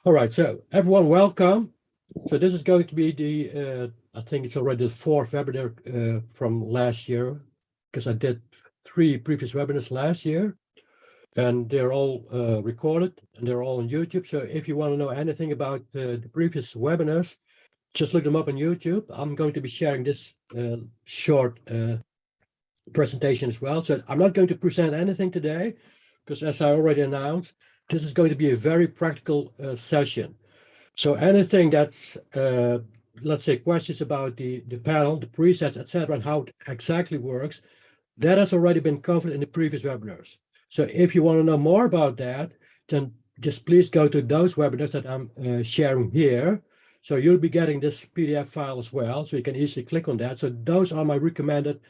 All right, so everyone, welcome. So this is going to be the, I think it's already the fourth webinar from last year, because I did 3 previous webinars last year, and they're all recorded and they're all on YouTube. So if you want to know anything about the previous webinars, just look them up on YouTube. I'm going to be sharing this short presentation as well. So I'm not going to present anything today, because as I already announced, this is going to be a very practical session. So anything that's, let's say, questions about the panel, the presets, etc., and how it exactly works, that has already been covered in the previous webinars. So if you want to know more about that, then just please go to those webinars that I'm sharing here. So you'll be getting this PDF file as well, so you can easily click on that. So those are my recommended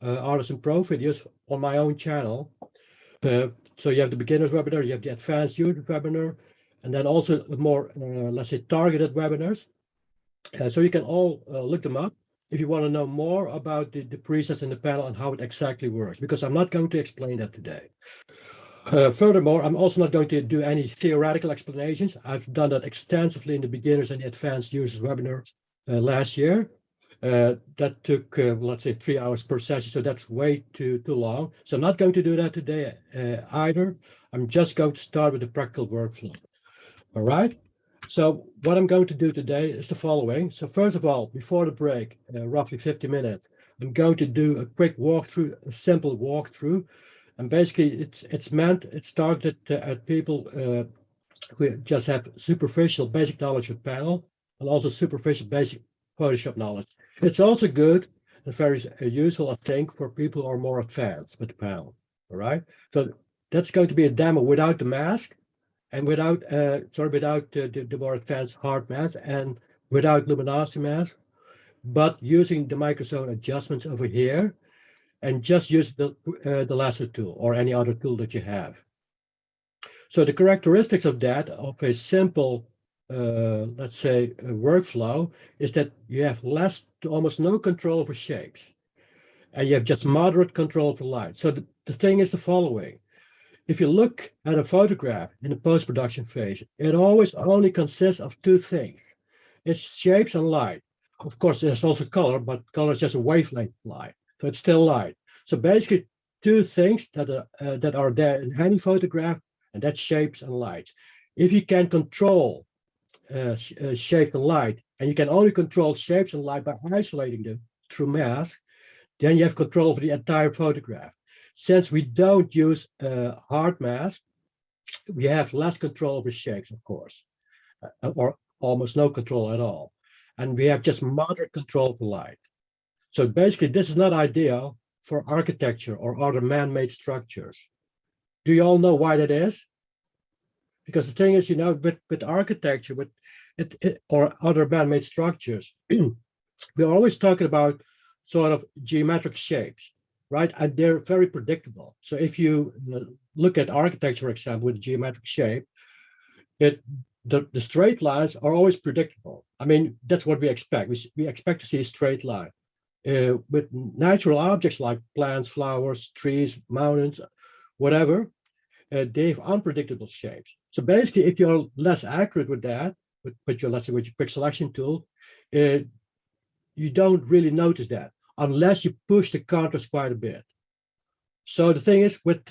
Artisan Pro videos on my own channel. So you have the beginners webinar, you have the advanced user webinar, and then also more, let's say, targeted webinars. So you can all look them up if you want to know more about the presets in the panel and how it exactly works, because I'm not going to explain that today. Furthermore, I'm also not going to do any theoretical explanations. I've done that extensively in the beginners and the advanced users webinar last year. That took, let's say, 3 hours per session, so that's way too long. So I'm not going to do that today either. I'm just going to start with the practical workflow. All right. So what I'm going to do today is the following. So first of all, before the break, roughly 50 minutes, I'm going to do a quick walkthrough, a simple walkthrough. And basically, it's targeted at people who just have superficial basic knowledge of panel and also superficial basic Photoshop knowledge. It's also good and very useful, I think, for people who are more advanced with the panel. All right. So that's going to be a demo without the mask and without the more advanced hard mask and without luminosity mask, but using the microzone adjustments over here and just use the lasso tool or any other tool that you have. So the characteristics of that, of a simple, let's say, workflow, is that you have less to almost no control over shapes, and you have just moderate control over light. So the thing is the following. If you look at a photograph in the post-production phase, it always only consists of 2 things. It's shapes and light. Of course, there's also color, but color is just a wavelength light, so it's still light. So basically, 2 things that are there in any photograph, and that's shapes and light. If you can control shape and light, and you can only control shapes and light by isolating them through mask, then you have control over the entire photograph. Since we don't use hard mask, we have less control over shapes, of course, or almost no control at all. And we have just moderate control of the light. So basically, this is not ideal for architecture or other man-made structures. Do you all know why that is? Because the thing is, with architecture, or other man-made structures, we're always talking about sort of geometric shapes, right? And they're very predictable. So if you look at architecture, for example, with a geometric shape, the straight lines are always predictable. I mean, that's what we expect. We expect to see a straight line. With natural objects like plants, flowers, trees, mountains, whatever, they have unpredictable shapes. So basically, if you're less accurate with that, with your, let's say, with your quick selection tool, you don't really notice that unless you push the contrast quite a bit. So the thing is, with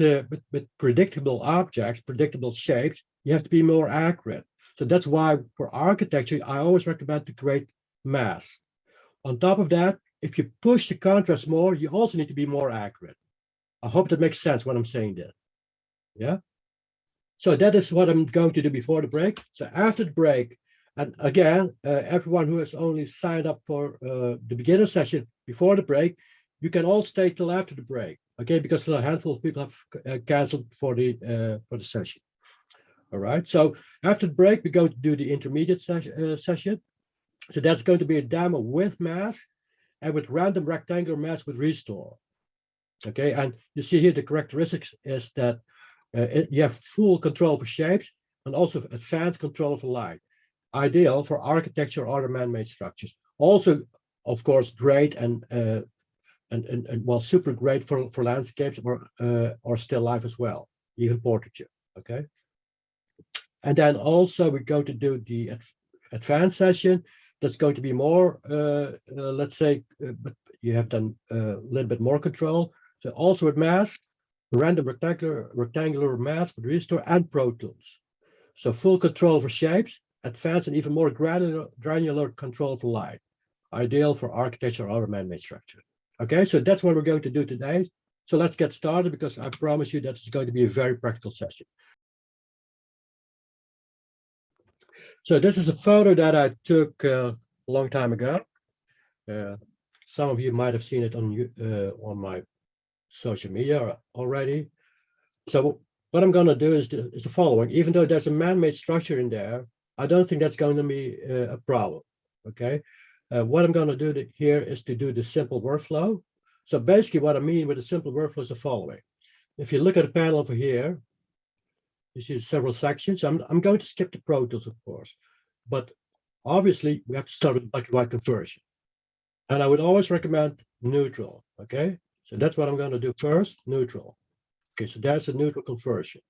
predictable objects, predictable shapes, you have to be more accurate. So that's why for architecture, I always recommend to create masks. On top of that, if you push the contrast more, you also need to be more accurate. I hope that makes sense when I'm saying that. Yeah. So that is what I'm going to do before the break. So after the break, and again, everyone who has only signed up for the beginner session before the break, you can all stay till after the break, okay? Because a handful of people have canceled for the session. All right. So after the break, we're going to do the intermediate session. So that's going to be a demo with mask and with random rectangular mask with restore. Okay. And you see here the characteristics is that you have full control for shapes and also advanced control for light. Ideal for architecture or other man-made structures. Also, of course, great and well, super great for landscapes or still life as well, even portraiture. Okay. And then also we're going to do the advanced session. That's going to be more, let's say, but you have done a little bit more control. So also with mask, random rectangular mask with Restore and Pro Tools. So full control for shapes, advanced and even more granular control for light. Ideal for architecture or other man-made structure. Okay, so that's what we're going to do today. So let's get started, because I promise you that's going to be a very practical session. So this is a photo that I took a long time ago. Some of you might have seen it on my social media already. So what I'm going to do is the following. Even though there's a man-made structure in there, I don't think that's going to be a problem. Okay. What I'm going to do here is to do the simple workflow. So basically what I mean with the simple workflow is the following. If you look at the panel over here, you see several sections. I'm going to skip the Pro Tools, of course, but obviously we have to start with black and white conversion. And I would always recommend neutral. Okay. So that's what I'm going to do first, neutral. Okay, so that's a neutral conversion.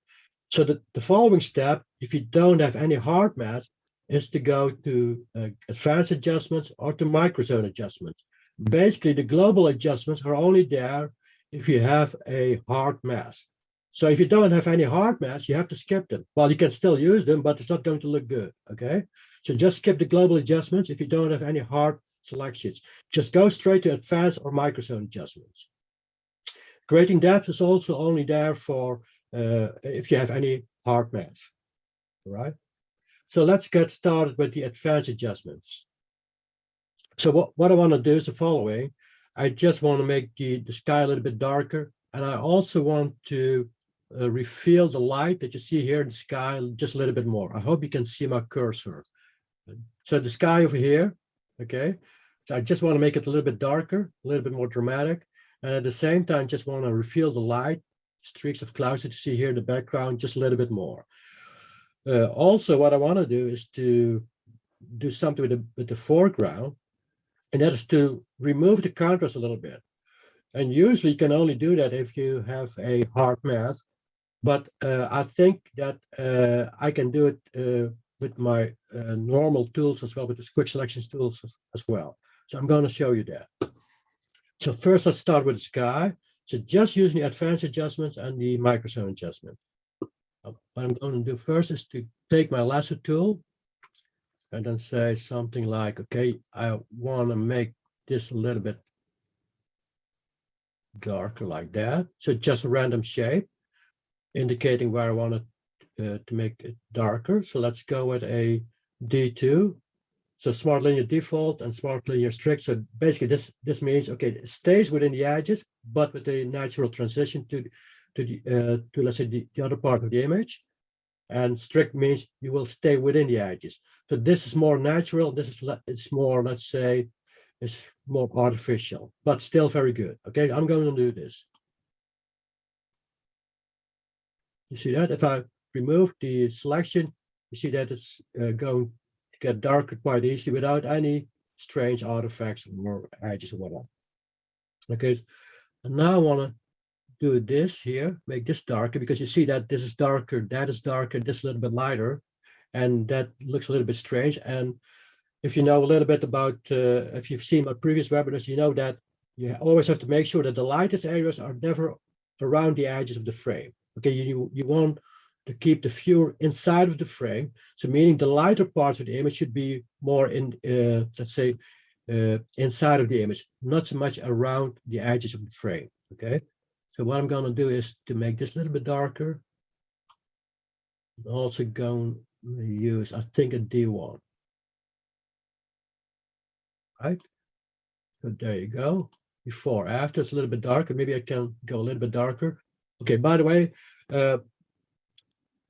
So the following step, if you don't have any hard mask, is to go to advanced adjustments or to microzone adjustments. Basically, the global adjustments are only there if you have a hard mask. So if you don't have any hard mask, you have to skip them. Well, you can still use them, but it's not going to look good, okay? So just skip the global adjustments if you don't have any hard selections. Just go straight to advanced or microzone adjustments. Grading depth is also only there for if you have any hard mask, right? So let's get started with the advanced adjustments. So what I want to do is the following. I just want to make the sky a little bit darker, and I also want to reveal the light that you see here in the sky just a little bit more. I hope you can see my cursor. So the sky over here, okay? So I just want to make it a little bit darker, a little bit more dramatic. And at the same time, just want to reveal the light, streaks of clouds that you see here in the background, just a little bit more. Also, what I want to do is to do something with the foreground, and that is to remove the contrast a little bit. And usually you can only do that if you have a hard mask, but I think that I can do it with my normal tools as well, with the quick selections tools as well. So I'm going to show you that. So first, let's start with the sky. So just using the advanced adjustments and the microzone adjustment. What I'm going to do first is to take my lasso tool and then say something like, okay, I want to make this a little bit darker like that. So just a random shape indicating where I want it to make it darker. So let's go with a D2. So smart linear default and smart linear strict. So basically this means, okay, it stays within the edges, but with a natural transition to let's say the other part of the image. And strict means you will stay within the edges. So this is more natural. It's more, let's say, it's more artificial, but still very good. Okay, I'm going to do this. You see that? If I remove the selection, you see that it's going to get darker quite easily without any strange artifacts or edges or whatever. Okay, and now I want to do this here, make this darker, because you see that this is darker, that is darker, this a little bit lighter, and that looks a little bit strange. And if you know a little bit about, if you've seen my previous webinars, you know that you always have to make sure that the lightest areas are never around the edges of the frame. Okay, you want to keep the viewer inside of the frame. So meaning the lighter parts of the image should be more in, let's say, inside of the image, not so much around the edges of the frame. Okay, so what I'm going to do is to make this a little bit darker. I'm also going to use, I think, a D1. Right, so there you go. Before, after, it's a little bit darker. Maybe I can go a little bit darker. Okay, by the way,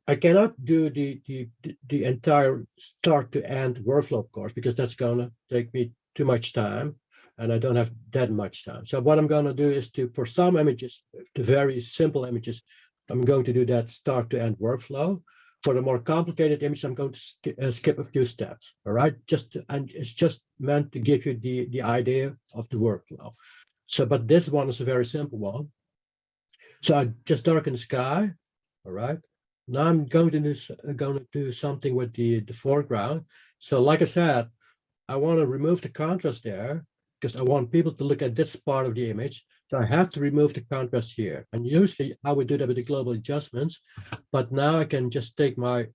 I cannot do the entire start to end workflow, of course, because that's going to take me too much time, and I don't have that much time. So what I'm going to do is to, for some images, the very simple images, I'm going to do that start to end workflow. For the more complicated images, I'm going to skip a few steps. All right, and it's just meant to give you the idea of the workflow. So, but this one is a very simple one. So I just darken the sky. All right. Now I'm going to do something with the foreground. So like I said, I want to remove the contrast there because I want people to look at this part of the image. So I have to remove the contrast here. And usually I would do that with the global adjustments, but now I can just take my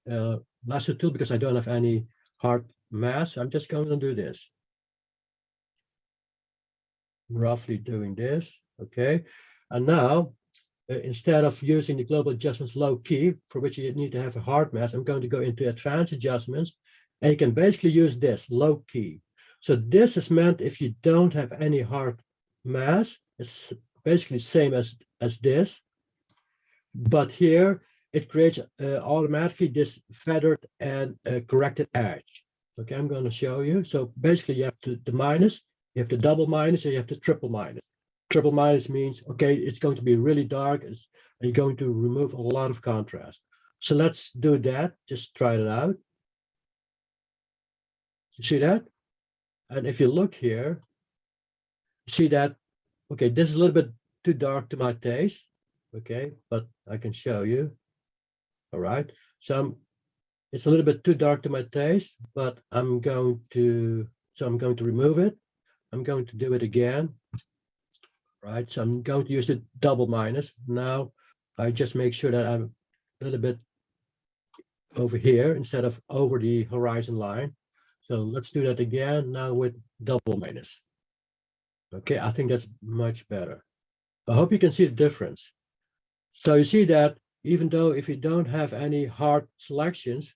lasso tool because I don't have any hard mask. I'm just going to do this. Roughly doing this, okay? And now, instead of using the global adjustments low key, for which you need to have a hard mask, I'm going to go into advanced adjustments, and you can basically use this low key. So this is meant if you don't have any hard mask, it's basically the same as this, but here it creates automatically this feathered and corrected edge. Okay, I'm going to show you. So basically you have the minus, you have the double minus, and you have the triple minus. Triple minus means, okay, it's going to be really dark, and you're going to remove a lot of contrast. So let's do that. Just try it out. You see that? And if you look here, you see that, okay, this is a little bit too dark to my taste. Okay, but I can show you. All right. So it's a little bit too dark to my taste, but I'm going to remove it. I'm going to do it again. Right. So I'm going to use the double minus. Now I just make sure that I'm a little bit over here instead of over the horizon line. So let's do that again now with double minus. Okay, I think that's much better. I hope you can see the difference. So you see that even though if you don't have any hard selections,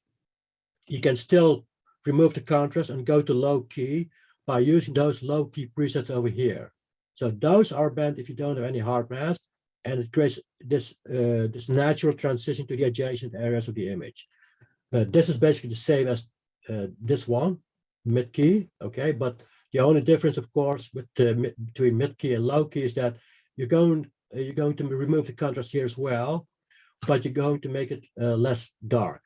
you can still remove the contrast and go to low key by using those low key presets over here. So those are banned if you don't have any hard mask, and it creates this this natural transition to the adjacent areas of the image. This is basically the same as this one, mid key, okay? But the only difference, of course, with between mid key and low key is that you're going to remove the contrast here as well, but you're going to make it less dark,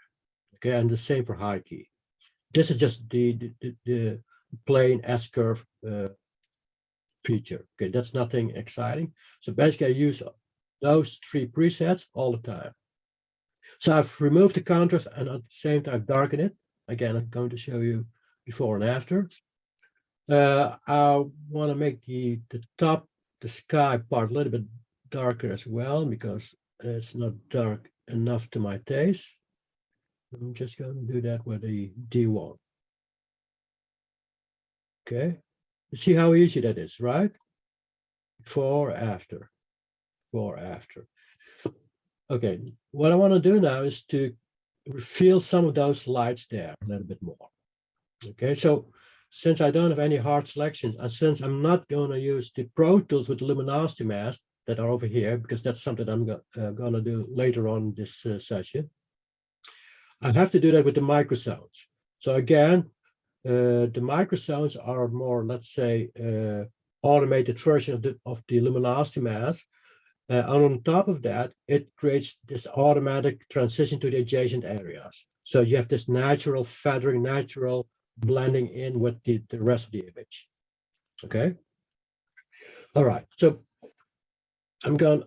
okay? And the same for high key. This is just the plain S-curve feature. Okay, that's nothing exciting. So basically, I use those three presets all the time. So I've removed the contrast and at the same time darken it. Again, I'm going to show you before and after. I want to make the top, the sky part a little bit darker as well because it's not dark enough to my taste. I'm just going to do that with the D1. Okay, you see how easy that is, right? Before, after, before, after. Okay, what I want to do now is to reveal some of those lights there a little bit more. Okay, so since I don't have any hard selections, and since I'm not going to use the Pro Tools with the luminosity mask that are over here, because that's something I'm going to do later on in this session, I have to do that with the microzones. So again, the microzones are more, let's say, automated version of the luminosity mask. And on top of that, it creates this automatic transition to the adjacent areas. So you have this natural feathering, natural blending in with the rest of the image. Okay. All right. So I'm gonna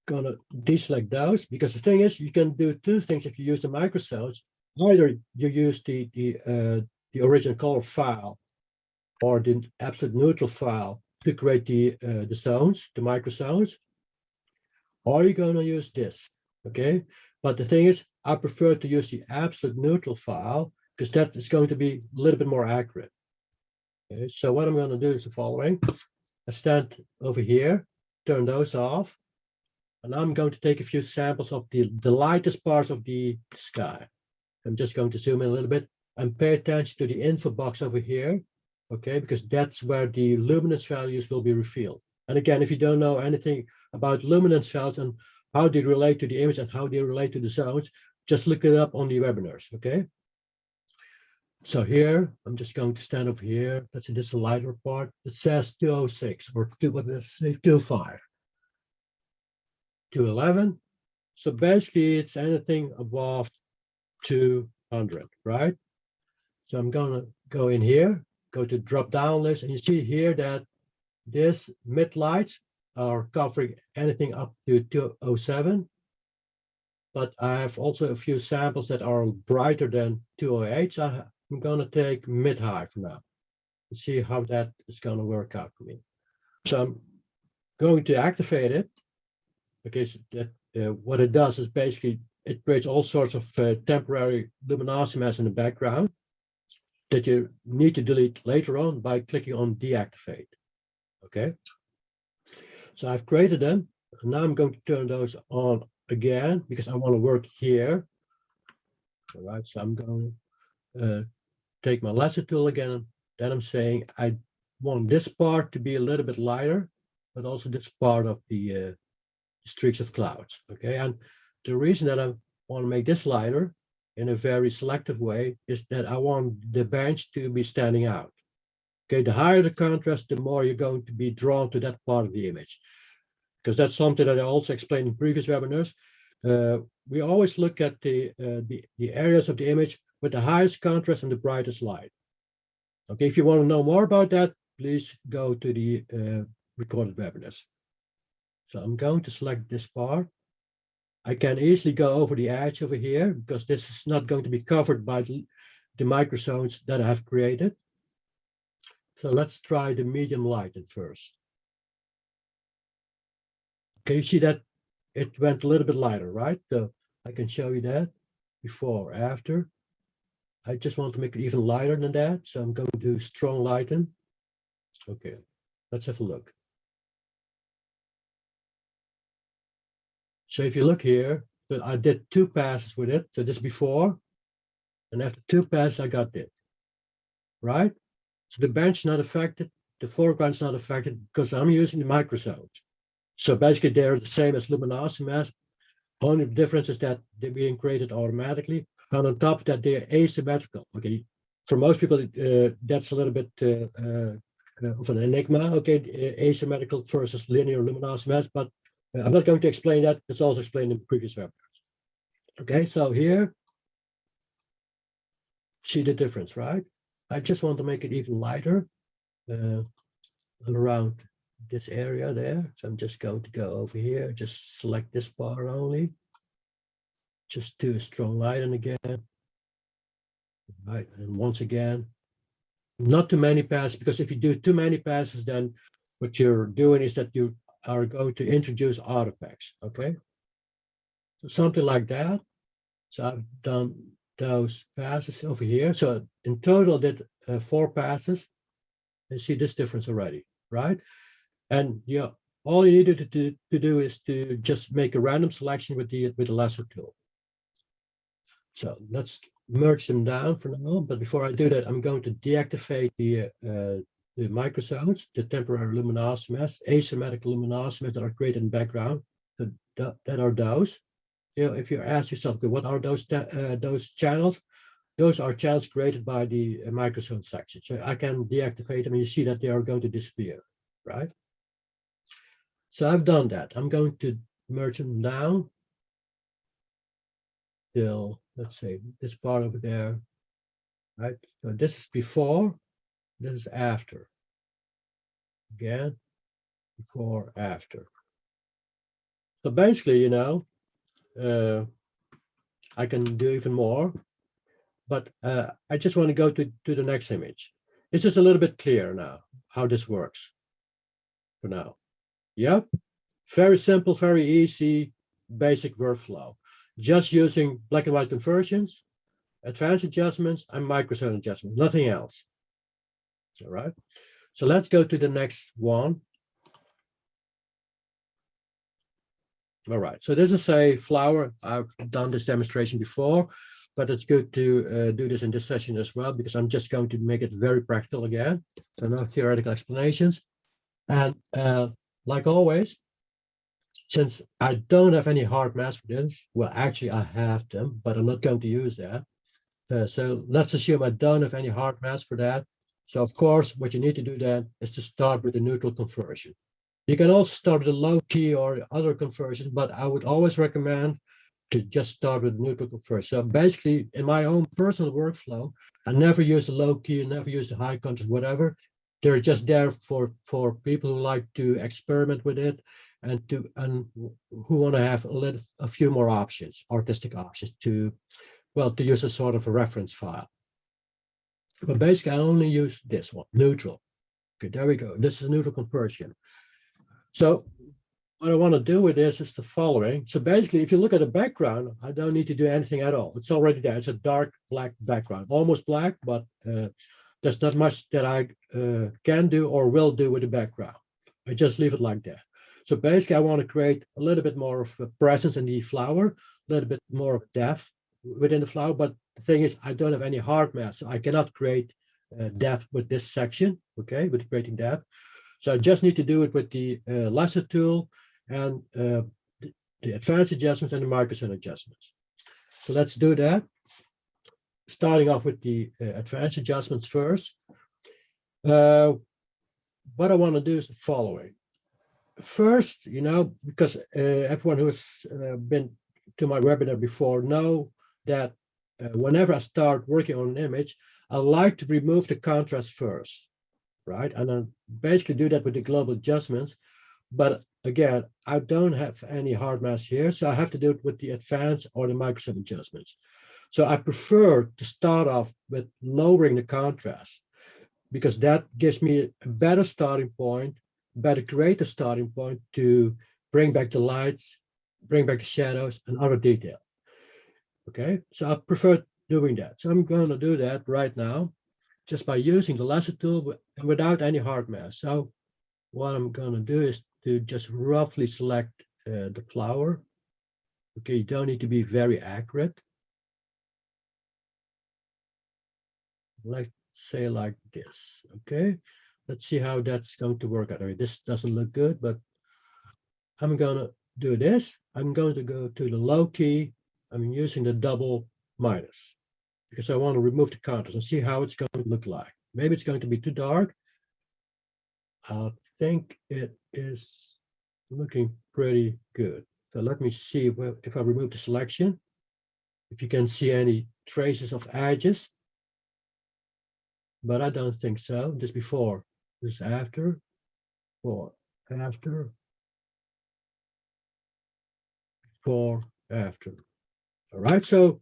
deselect those because the thing is, you can do two things if you use the microzones. Either you use the original color file or the absolute neutral file to create the zones, the microzones, or you're going to use this, okay? But the thing is, I prefer to use the absolute neutral file because that is going to be a little bit more accurate. Okay, so what I'm going to do is the following. I stand over here, turn those off, and I'm going to take a few samples of the lightest parts of the sky. I'm just going to zoom in a little bit and pay attention to the info box over here, okay? Because that's where the luminance values will be revealed. And again, if you don't know anything about luminance values and how they relate to the image and how they relate to the zones, just look it up on the webinars, okay? So here, I'm just going to stand over here. That's in this lighter part. It says 206 or 205, 211. So basically, it's anything above 200, right? So I'm going to go in here, go to drop down list, and you see here that this mid lights are covering anything up to 207. but I have also a few samples that are brighter than 208. So I'm going to take mid-high for now and see how that is going to work out for me. So I'm going to activate it, because what it does is basically it creates all sorts of temporary luminosity masks in the background that you need to delete later on by clicking on deactivate. Okay. So I've created them. And now I'm going to turn those on again because I want to work here. All right. So I'm going to take my lasso tool again. Then I'm saying I want this part to be a little bit lighter, but also this part of the streaks of clouds. Okay. And the reason that I want to make this lighter in a very selective way is that I want the bench to be standing out. Okay, the higher the contrast, the more you're going to be drawn to that part of the image. Because that's something that I also explained in previous webinars. We always look at the areas of the image with the highest contrast and the brightest light. Okay, if you want to know more about that, please go to the recorded webinars. So I'm going to select this part. I can easily go over the edge over here because this is not going to be covered by the microzones that I have created. So let's try the medium light at first. Okay, you see that it went a little bit lighter, right? So I can show you that before, after. I just want to make it even lighter than that. So I'm going to do strong lighten. Okay, let's have a look. So if you look here, I did 2 passes with it. So this before, and after 2 passes, I got it, right? So the bench is not affected, the foreground is not affected because I'm using the microzones. So basically they're the same as luminosity mask. Only the difference is that they're being created automatically. And on top of that, they're asymmetrical. Okay, for most people, that's a little bit of an enigma. Okay, asymmetrical versus linear luminosity mask, but I'm not going to explain that. It's also explained in previous webinars. Okay, so here, see the difference, right? I just want to make it even lighter around this area there. So I'm just going to go over here, just select this part only. Just do a strong lighten again. Right, and once again, not too many passes, because if you do too many passes, then what you're doing is that you are going to introduce artifacts, okay? So something like that. So I've done those passes over here. So in total, did 4 passes. You see this difference already, right? And yeah, all you needed to do is to just make a random selection with the lasso tool. So let's merge them down for now. But before I do that, I'm going to deactivate the microzones, the temporary luminosity masks, asymmetrical luminosity masks that are created in the background. That are those. You know, if you ask yourself, okay, what are those channels? Those are channels created by the microzone section. So I can deactivate them and you see that they are going to disappear, right? So I've done that. I'm going to merge them down till, let's say, this part over there, right? So this is before, this is after. Again, before, after. So basically, you know, I can do even more, but I just want to go to the next image. It's just a little bit clearer now how this works for now. Yep, very simple, very easy, basic workflow. Just using black and white conversions, advanced adjustments, and microzone adjustments, nothing else. All right, so let's go to the next one. All right, so this is a flower. I've done this demonstration before, but it's good to do this in this session as well, because I'm just going to make it very practical again. So no theoretical explanations. And like always, since I don't have any hard mask for this, well, actually I have them, but I'm not going to use that. So let's assume I don't have any hard mask for that. So of course, what you need to do then is to start with the neutral conversion. You can also start with a low key or other conversions, but I would always recommend to just start with neutral conversion. So basically, in my own personal workflow, I never use the low key, never use the high contrast, whatever. They're just there for people who like to experiment with it and who want to have a few more options, artistic options to, well, to use a sort of a reference file. But basically, I only use this one, neutral. Okay, there we go. This is a neutral conversion. So what I want to do with this is the following. So basically, if you look at the background, I don't need to do anything at all. It's already there. It's a dark black background, almost black, but there's not much that I can do or will do with the background. I just leave it like that. So basically, I want to create a little bit more of a presence in the flower, a little bit more of depth within the flower. But the thing is, I don't have any hard mask, so I cannot create depth with this section, okay, with creating depth. So I just need to do it with the lasso tool and the advanced adjustments and the microzone adjustments. So let's do that. Starting off with the advanced adjustments first. What I want to do is the following. First, because everyone who has been to my webinar before know that whenever I start working on an image, I like to remove the contrast first, right? And I basically do that with the global adjustments. But again, I don't have any hard mask here, so I have to do it with the advanced or the microzone adjustments. So I prefer to start off with lowering the contrast, because that gives me a better starting point, better creative starting point to bring back the lights, bring back the shadows and other detail. Okay, so I prefer doing that. So I'm going to do that right now, just by using the lasso tool without any hard mask. So what I'm going to do is to just roughly select the flower. Okay, you don't need to be very accurate. Let's say like this. Okay, let's see how that's going to work out. I mean, this doesn't look good, but I'm going to do this. I'm going to go to the low key. I'm using the double minus because I want to remove the contrast and see how it's going to look like. Maybe it's going to be too dark. I think it is looking pretty good. So let me see if I remove the selection, if you can see any traces of edges. But I don't think so. This before, this after, before, after, before, after. All right, so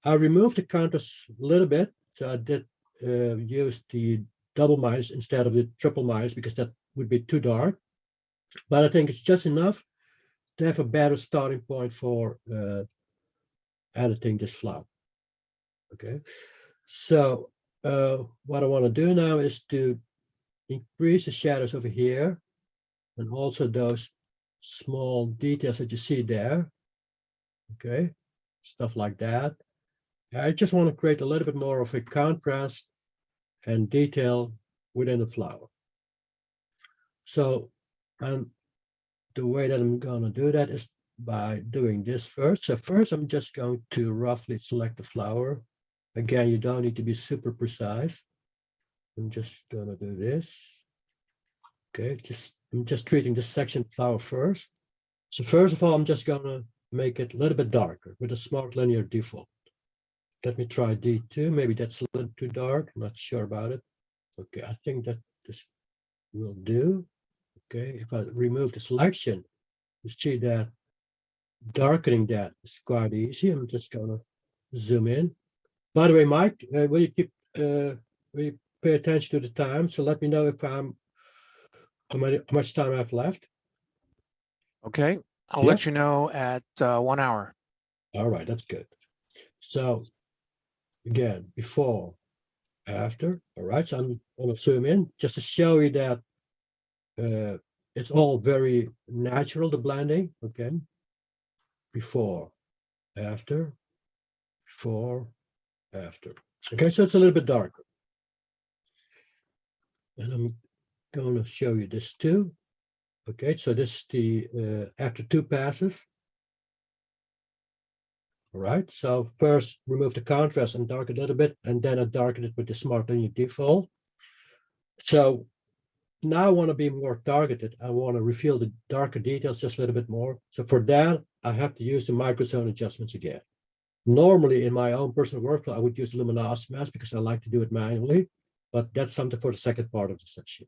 I removed the contrast a little bit. So I did use the double minus instead of the triple minus because that would be too dark. But I think it's just enough to have a better starting point for editing this flower. Okay, so what I want to do now is to increase the shadows over here and also those small details that you see there. Okay, stuff like that. I just want to create a little bit more of a contrast and detail within the flower. So, and the way that I'm going to do that is by doing this first. So first, I'm just going to roughly select the flower. Again, you don't need to be super precise. I'm just going to do this. Okay, I'm just treating this section flower first. So first of all, I'm just going to make it a little bit darker with a smart linear default. Let me try D2. Maybe that's a little too dark. I'm not sure about it. Okay, I think that this will do. Okay, if I remove the selection, you see that darkening that is quite easy. I'm just gonna zoom in. By the way, Mike, will you pay attention to the time? So let me know if how much time I have left. Okay, I'll Yeah. let you know at 1 hour. All right, that's good. So again, before, after. All right, so I'm gonna zoom in just to show you that it's all very natural, the blending. Okay, before, after, before, after. Okay, so it's a little bit darker. And I'm going to show you this too. Okay, so this is the after 2 passes. All right, so first remove the contrast and darken it a little bit, and then I darken it with the smart linear default. So now I want to be more targeted. I want to reveal the darker details just a little bit more. So for that, I have to use the microzone adjustments again. Normally in my own personal workflow, I would use the luminosity mask because I like to do it manually, but that's something for the second part of the session.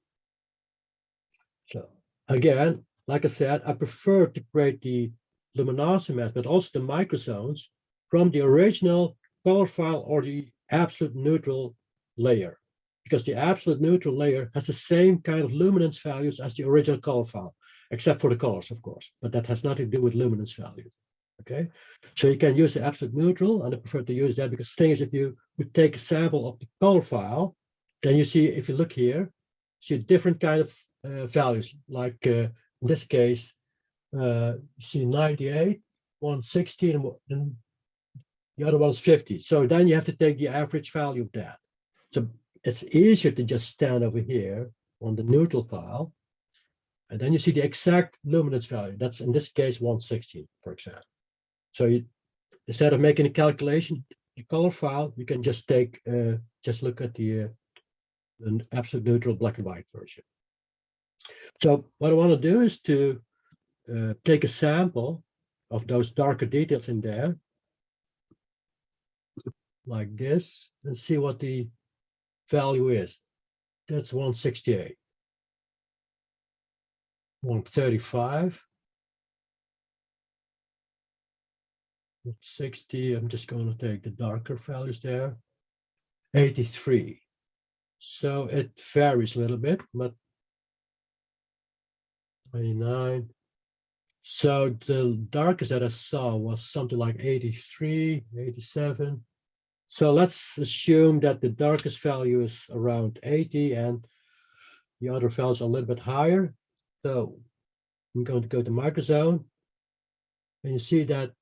So again, like I said, I prefer to create the luminosity mask, but also the microzones from the original color file or the absolute neutral layer, because the absolute neutral layer has the same kind of luminance values as the original color file, except for the colors, of course, but that has nothing to do with luminance values. Okay, so you can use the absolute neutral, and I prefer to use that because the thing is, if you would take a sample of the color file, then you see, if you look here, see different kind of values, like in this case, you see 98, 160, and the other one's 50. So then you have to take the average value of that. So it's easier to just stand over here on the neutral file, and then you see the exact luminance value. That's in this case 160, for example. So you, instead of making a calculation, the color file, you can just take, just look at the absolute neutral black and white version. So what I want to do is to take a sample of those darker details in there, like this, and see what the value is. That's 168. 135. 60. I'm just going to take the darker values there. 83. So it varies a little bit, but 29. So the darkest that I saw was something like 83, 87. So let's assume that the darkest value is around 80 and the other values are a little bit higher. So I'm going to go to microzone, and you see that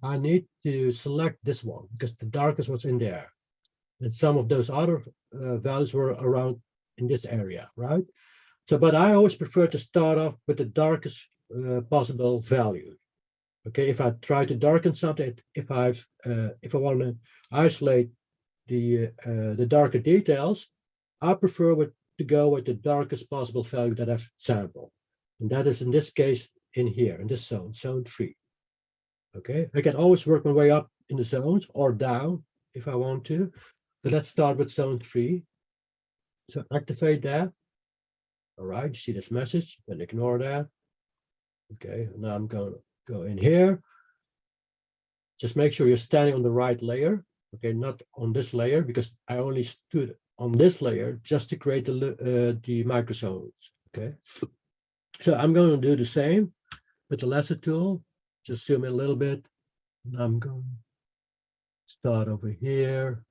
I need to select this one because the darkest was in there. And some of those other values were around in this area, right? So, but I always prefer to start off with the darkest possible value. Okay, if I try to darken something, if I want to isolate the darker details, I prefer to go with the darkest possible value that I've sampled, and that is in this case in here in this zone, zone 3. Okay, I can always work my way up in the zones or down if I want to, but let's start with zone 3. So activate that. All right, you see this message, then ignore that. Okay, now I'm going to go in here. Just make sure you're standing on the right layer. Okay, not on this layer, because I only stood on this layer just to create the microzones. Okay, so I'm going to do the same with the lasso tool. Just zoom in a little bit. And I'm going to start over here.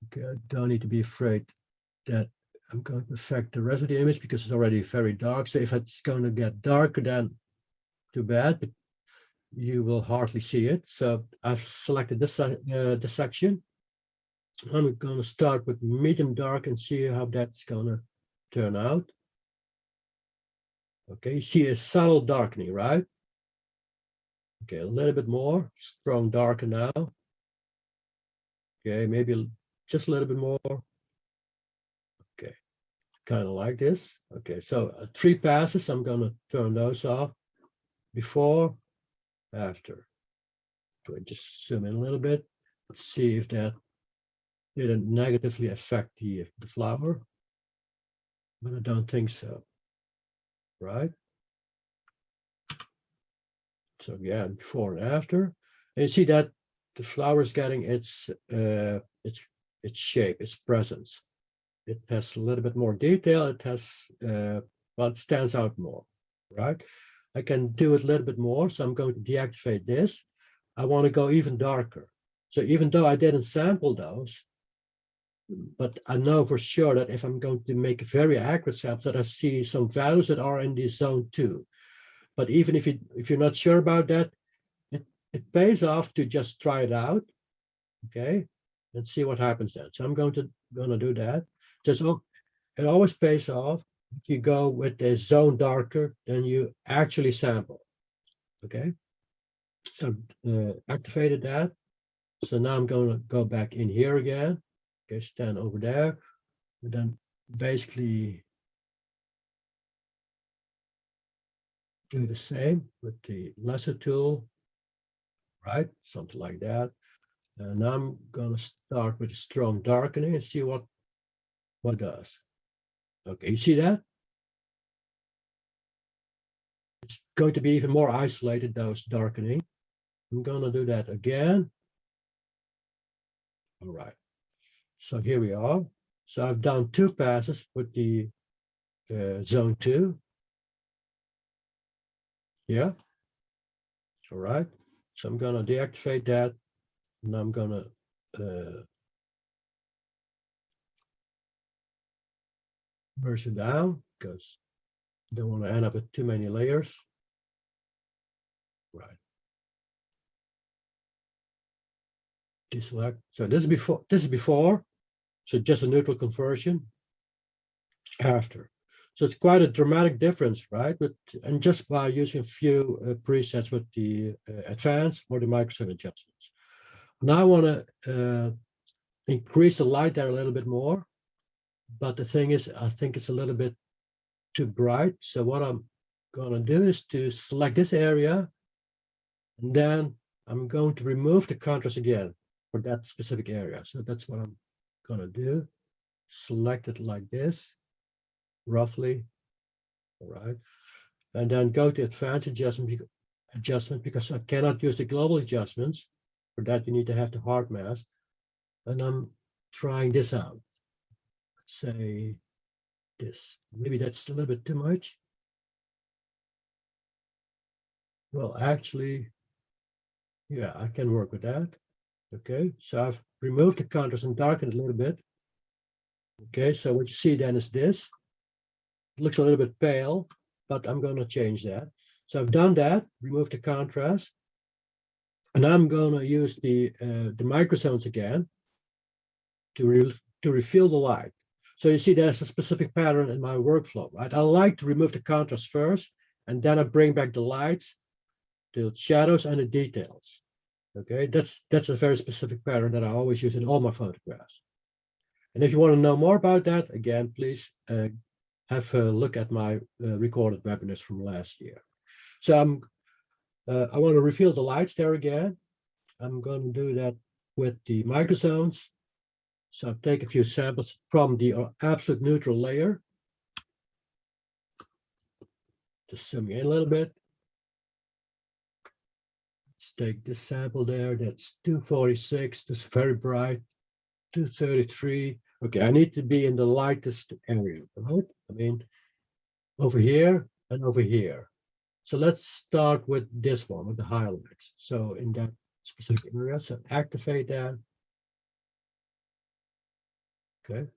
Okay, I don't need to be afraid that I'm going to affect the rest of the image because it's already very dark. So if it's going to get darker, then too bad, but you will hardly see it. So I've selected this section. I'm going to start with medium dark and see how that's going to turn out. Okay, you see a subtle darkening, right? Okay, a little bit more, strong darker now. Okay, maybe just a little bit more. Okay, kind of like this. Okay, so 3 passes, I'm going to turn those off. Before, after. So I just zoom in a little bit. Let's see if that didn't negatively affect the flower. But I don't think so. Right? So yeah, before and after. And you see that the flower is getting its shape, its presence. It has a little bit more detail. It has, well, it stands out more, right? I can do it a little bit more. So I'm going to deactivate this. I want to go even darker. So even though I didn't sample those, but I know for sure that if I'm going to make very accurate samples, that I see some values that are in the zone 2. But even if you're not sure about that, it pays off to just try it out, okay, and see what happens then. So I'm going to do that. Just it always pays off if you go with a zone darker than you actually sample. Okay, so activated that. So now I'm going to go back in here again. Okay, stand over there, and then basically do the same with the lasso tool, right? Something like that. And now I'm going to start with a strong darkening and see what it does. Okay, you see that? it's going to be even more isolated, those darkening. I'm gonna do that again. All right, so here we are. So I've done 2 passes with the zone 2. Yeah, all right. So I'm gonna deactivate that, and I'm gonna merge it down because I don't want to end up with too many layers. Right. Deselect. So this is before. This is before. So just a neutral conversion. After. So it's quite a dramatic difference, right? But and just by using a few presets with the advanced or the microscope adjustments. Now I want to increase the light there a little bit more. But the thing is, I think it's a little bit too bright. So what I'm going to do is to select this area. And then I'm going to remove the contrast again for that specific area. So that's what I'm going to do. Select it like this, roughly. All right. And then go to advanced adjustment because I cannot use the global adjustments. For that, you need to have the hard mask. And I'm trying this out. Let's say this. Maybe that's a little bit too much. Well, actually, yeah, I can work with that. Okay, so I've removed the contrast and darkened it a little bit. Okay, so what you see then is this. It looks a little bit pale, but I'm going to change that. So I've done that, remove the contrast. And I'm going to use the microzones again to refill the light. So you see there's a specific pattern in my workflow, right? I like to remove the contrast first, and then I bring back the lights, the shadows, and the details. Okay, that's a very specific pattern that I always use in all my photographs. And if you want to know more about that, again, please have a look at my recorded webinars from last year. So I want to reveal the lights there again. I'm going to do that with the microzones. So I'll take a few samples from the absolute neutral layer. Just zooming in a little bit. Let's take this sample there. That's 246. That's very bright. 233. Okay, I need to be in the lightest area, right? I mean, over here and over here. So let's start with this one, with the highlights. So in that specific area, so activate that. Okay.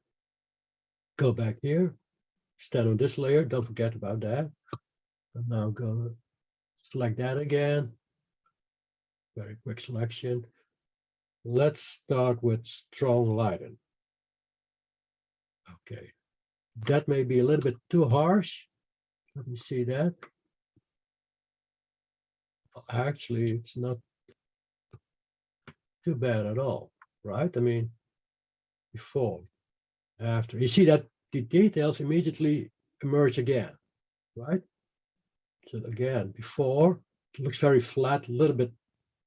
Go back here, stand on this layer, don't forget about that. I'm now gonna select that again. Very quick selection. Let's start with strong lighting. Okay, that may be a little bit too harsh. Let me see that. Actually, it's not too bad at all, right? I mean, before, after. You see that the details immediately emerge again, right? So again, before, it looks very flat, a little bit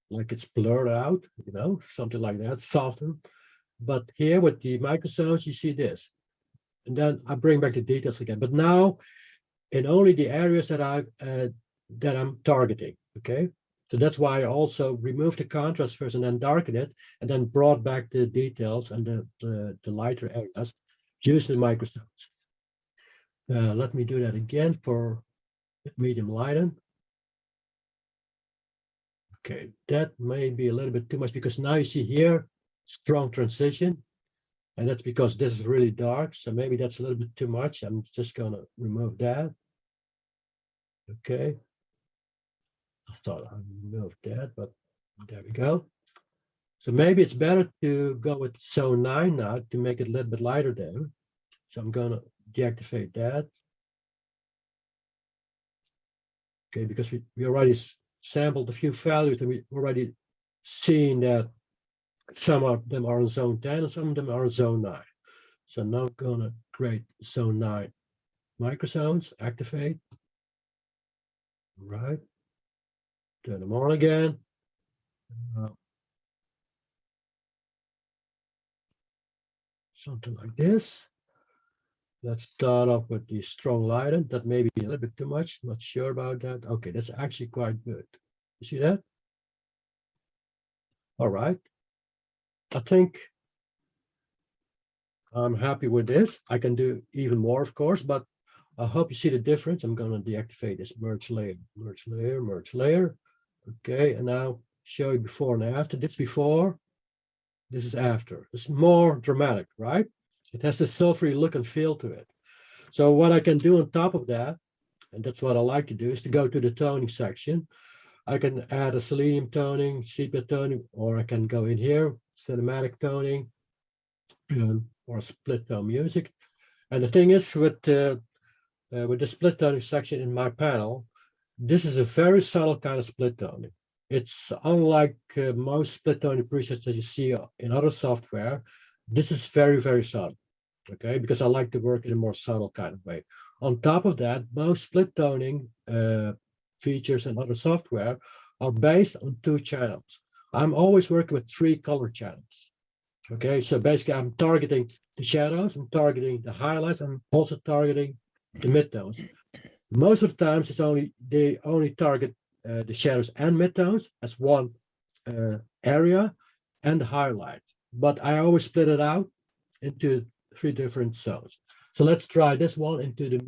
like it's blurred out, you know, something like that, softer. But here with the microzones, you see this. And then I bring back the details again. But now in only the areas that I'm targeting, okay? So that's why I also removed the contrast first and then darkened it, and then brought back the details and the lighter areas using the microzones. Let me do that again for medium lighten. Okay, that may be a little bit too much because now you see here, strong transition. And that's because this is really dark. So maybe that's a little bit too much. I'm just gonna remove that. Okay. I thought I removed that, but there we go. So maybe it's better to go with zone 9 now to make it a little bit lighter there. So I'm gonna deactivate that. Okay, because we already sampled a few values and we already seen that some of them are in zone 10 and some of them are in zone 9. So now I'm gonna create zone 9 microzones, activate. Right. Turn them on again. Something like this. Let's start off with the strong lighten. That may be a little bit too much. Not sure about that. Okay, that's actually quite good. You see that? All right. I think I'm happy with this. I can do even more, of course, but I hope you see the difference. I'm going to deactivate this merge layer, merge layer, merge layer. Okay, and now show you before and after. This before, this is after. It's more dramatic, right? It has this sulfury look and feel to it. So what I can do on top of that, and that's what I like to do, is to go to the toning section. I can add a selenium toning, sepia toning, or I can go in here, cinematic toning, or split tone music. And the thing is with the split toning section in my panel, this is a very subtle kind of split toning. It's unlike most split toning presets that you see in other software. This is very, very subtle, okay? Because I like to work in a more subtle kind of way. On top of that, most split toning features and other software are based on 2 channels. I'm always working with 3 color channels. Okay, so basically I'm targeting the shadows, I'm targeting the highlights, I'm also targeting the midtones. Most of the times they only target the shadows and midtones as one area and the highlight. But I always split it out into 3 different zones. So let's try this one into the,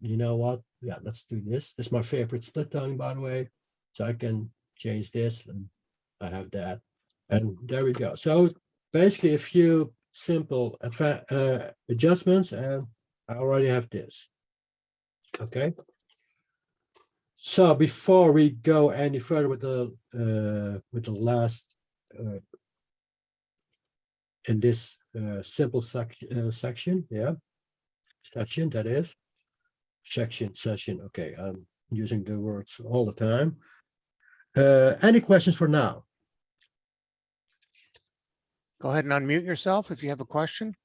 you know what? Yeah, let's do this. This is my favorite split toning, by the way. So I can change this and I have that. And there we go. So basically a few simple adjustments and I already have this. Okay. So before we go any further with the last in this simple section, yeah, section that is session. Okay, I'm using the words all the time. Any questions for now? Go ahead and unmute yourself if you have a question.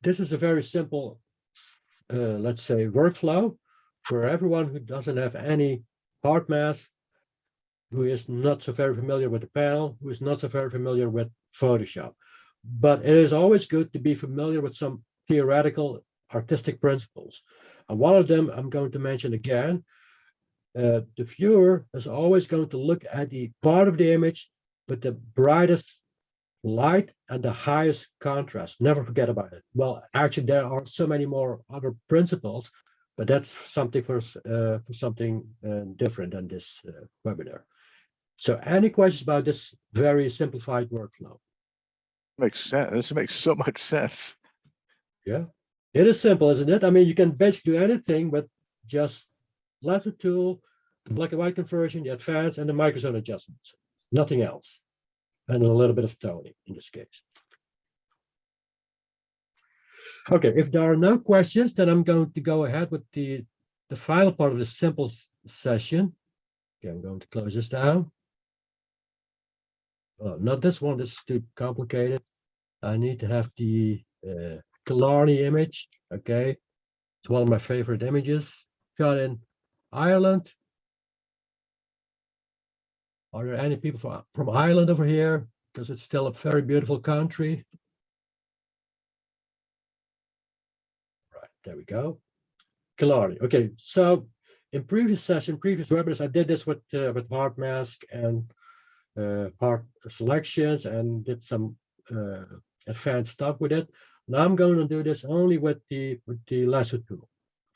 This is a very simple, let's say, workflow for everyone who doesn't have any hard mask, who is not so very familiar with the panel, who is not so very familiar with Photoshop. But it is always good to be familiar with some theoretical artistic principles. And one of them I'm going to mention again. The viewer is always going to look at the part of the image with the brightest light and the highest contrast. Never forget about it. Well, actually, there are so many more other principles, but that's something for something different than this webinar. So any questions about this very simplified workflow? Makes sense. This makes so much sense. Yeah, it is simple, isn't it? I mean, you can basically do anything with just lasso tool, the black and white conversion, the advanced, and the microzone adjustments. Nothing else. And a little bit of toning in this case. Okay, if there are no questions, then I'm going to go ahead with the final part of the simple session. Okay, I'm going to close this down. Oh, not this one, this is too complicated. I need to have the Killarney image. Okay, it's one of my favorite images. Shot in Ireland. Are there any people from Ireland over here? Because it's still a very beautiful country. Right, there we go. Killarney. Okay, so in previous webinars, I did this with hard mask and hard selections and did some advanced stuff with it. Now I'm going to do this only with the lasso tool.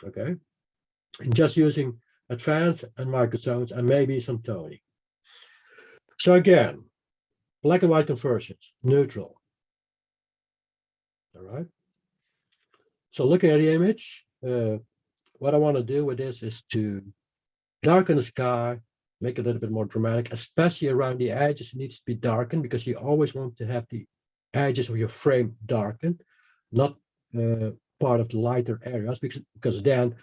Okay, and just using advanced and microzones and maybe some toning. So again, black and white conversions, neutral. All right. So looking at the image, what I want to do with this is to darken the sky, make it a little bit more dramatic, especially around the edges. It needs to be darkened because you always want to have the edges of your frame darkened, not part of the lighter areas, because then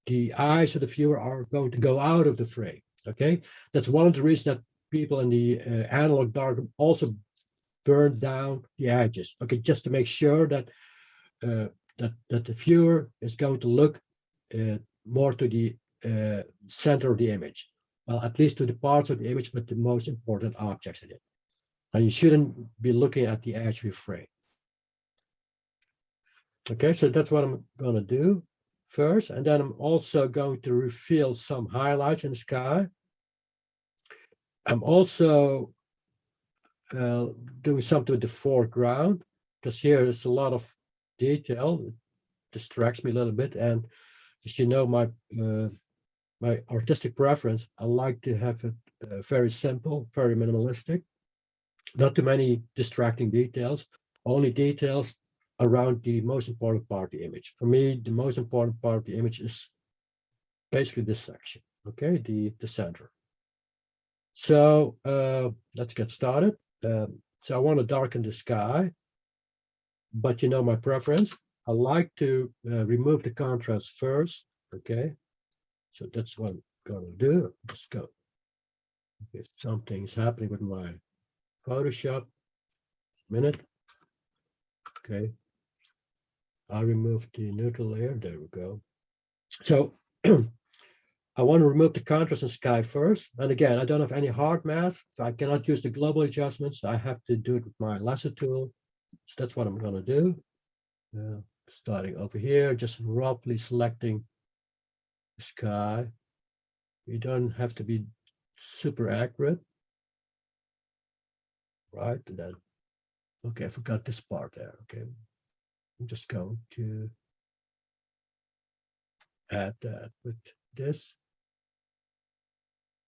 the eyes of the viewer are going to go out of the frame. Okay, that's one of the reasons that people in the analog darkroom also burn down the edges. Okay, just to make sure that that the viewer is going to look more to the center of the image. Well, at least to the parts of the image with the most important objects in it. And you shouldn't be looking at the edge of your frame. Okay, so that's what I'm gonna do first, and then I'm also going to reveal some highlights in the sky. I'm also doing something with the foreground, because here is a lot of detail. It distracts me a little bit, and as you know, my artistic preference, I like to have it very simple, very minimalistic, not too many distracting details, only details around the most important part of the image. For me, the most important part of the image is basically this section, okay, the center. So let's get started. So I want to darken the sky, but you know my preference. I like to remove the contrast first, okay? So that's what I'm gonna do. Let's go. Okay, something's happening with my Photoshop. Minute. Okay. I removed the neutral layer. There we go. So I want to remove the contrast in sky first. And again, I don't have any hard mask. So I cannot use the global adjustments. I have to do it with my lasso tool. So that's what I'm going to do. Starting over here, just roughly selecting the sky. You don't have to be super accurate. Right. And then, okay, I forgot this part there. Okay. I'm just going to add that with this.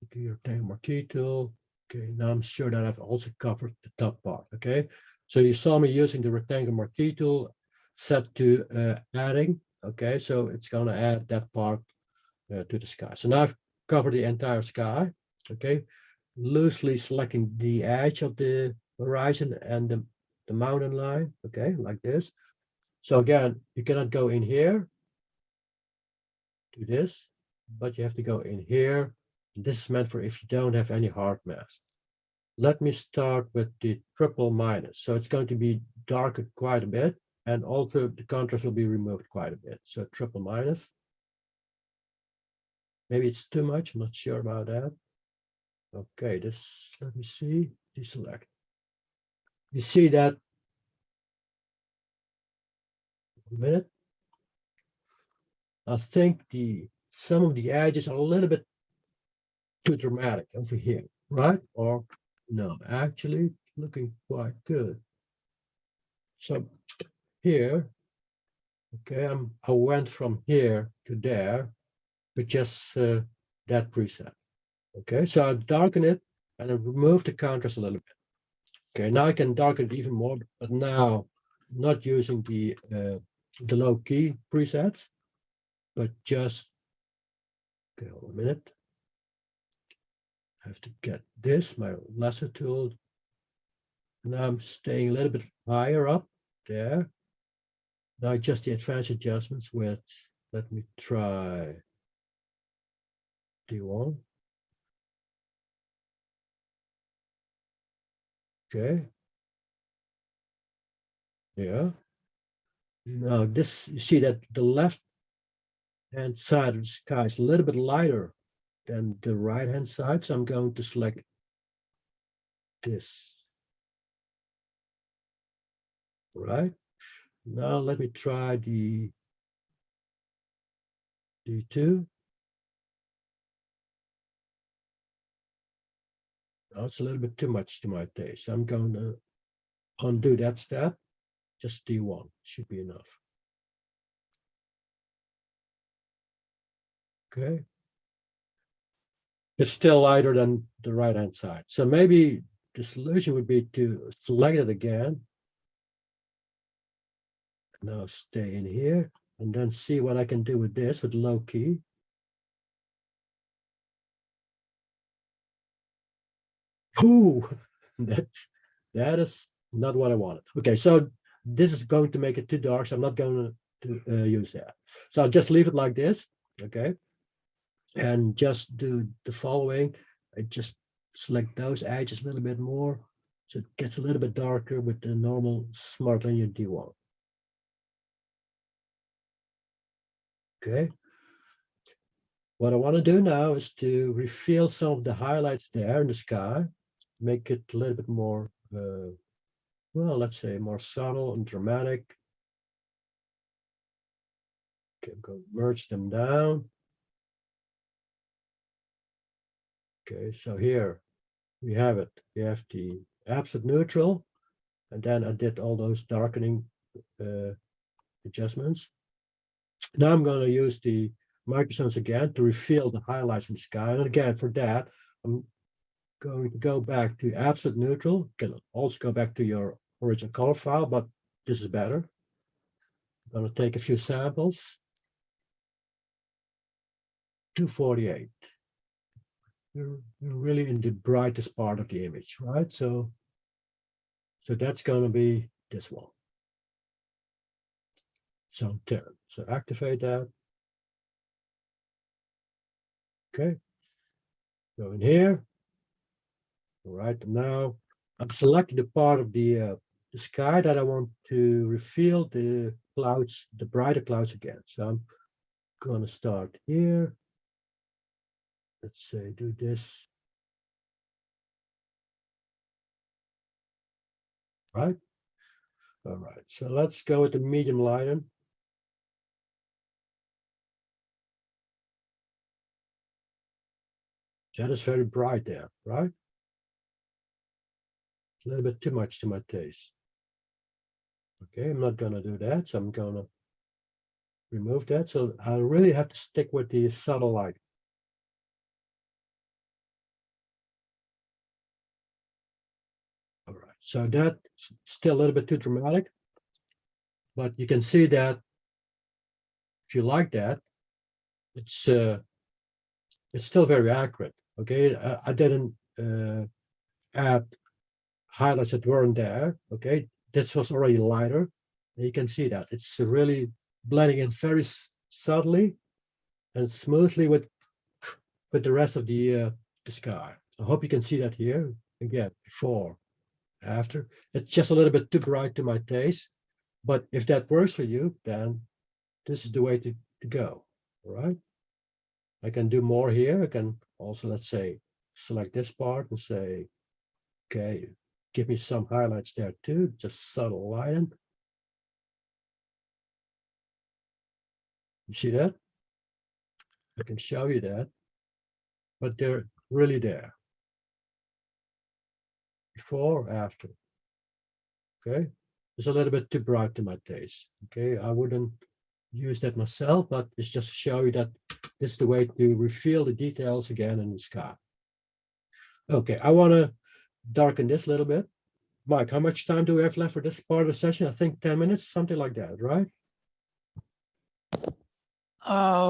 Okay, your rectangle marquee tool. Okay, now I'm sure that I've also covered the top part. Okay, so you saw me using the rectangle marquee tool set to adding. Okay, so it's going to add that part to the sky. So now I've covered the entire sky. Okay, loosely selecting the edge of the horizon and the mountain line. Okay, like this. So again, you cannot go in here, do this, but you have to go in here. This is meant for if you don't have any hard mask. Let me start with the triple minus. So it's going to be darker quite a bit, and also the contrast will be removed quite a bit. So triple minus. Maybe it's too much, I'm not sure about that. Okay, this, let me see, deselect. You see that, a minute. I think some of the edges are a little bit too dramatic over here, right? Or no, actually looking quite good. So here, okay, I went from here to there with just that preset. Okay, so I darken it and I remove the contrast a little bit. Okay, now I can darken it even more, but now not using the low key presets, but just, okay, hold a minute. I have to get this, my lasso tool. Now I'm staying a little bit higher up there. Now just the advanced adjustments with, let me try D1. Okay. Yeah. Now this, you see that the left hand side of the sky is a little bit lighter than the right hand side. So I'm going to select this. All right. Now let me try the D2. Now it's a little bit too much to my taste. So I'm going to undo that step. Just D1 should be enough. Okay. It's still lighter than the right hand side. So maybe the solution would be to select it again. Now stay in here and then see what I can do with this with low key. Ooh, that is not what I wanted. Okay, so this is going to make it too dark, so I'm not going to use that. So I'll just leave it like this, okay? And just do the following. I just select those edges a little bit more, so it gets a little bit darker with the normal Smart Linear D1. Okay. What I want to do now is to reveal some of the highlights there in the sky, make it a little bit more, well, let's say more subtle and dramatic. Okay, I'm going to merge them down. Okay, so here we have it. We have the absolute neutral, and then I did all those darkening adjustments. Now I'm going to use the microzones again to reveal the highlights in the sky. And again, for that, I'm going to go back to absolute neutral. You can also go back to your original color file, but this is better. I'm going to take a few samples. 248. You're really in the brightest part of the image, right? So that's going to be this one. So 10. So activate that. Okay. Go in here. All right. Now I'm selecting the part of the sky that I want to reveal the clouds, the brighter clouds again. So I'm going to start here. Let's say do this. Right. All right. So let's go with the medium lighten. That is very bright there, right? A little bit too much to my taste. Okay, I'm not going to do that. So I'm going to remove that. So I really have to stick with the subtle light. All right, so that's still a little bit too dramatic, but you can see that if you like that, it's still very accurate. Okay, I didn't add highlights that weren't there. Okay, this was already lighter. You can see that it's really blending in very subtly and smoothly with the rest of the sky. I hope you can see that here again, before, after. It's just a little bit too bright to my taste, but if that works for you, then this is the way to go. All right. I can do more here. I can also, let's say, select this part and say, okay, give me some highlights there too, just subtle lighten. You see that? I can show you that, but they're really there. Before, after. Okay, it's a little bit too bright to my taste. Okay, I wouldn't use that myself, but it's just to show you that this is the way to reveal the details again in the sky. Okay, I want to darken this a little bit. Mike, how much time do we have left for this part of the session? I think 10 minutes, something like that, right?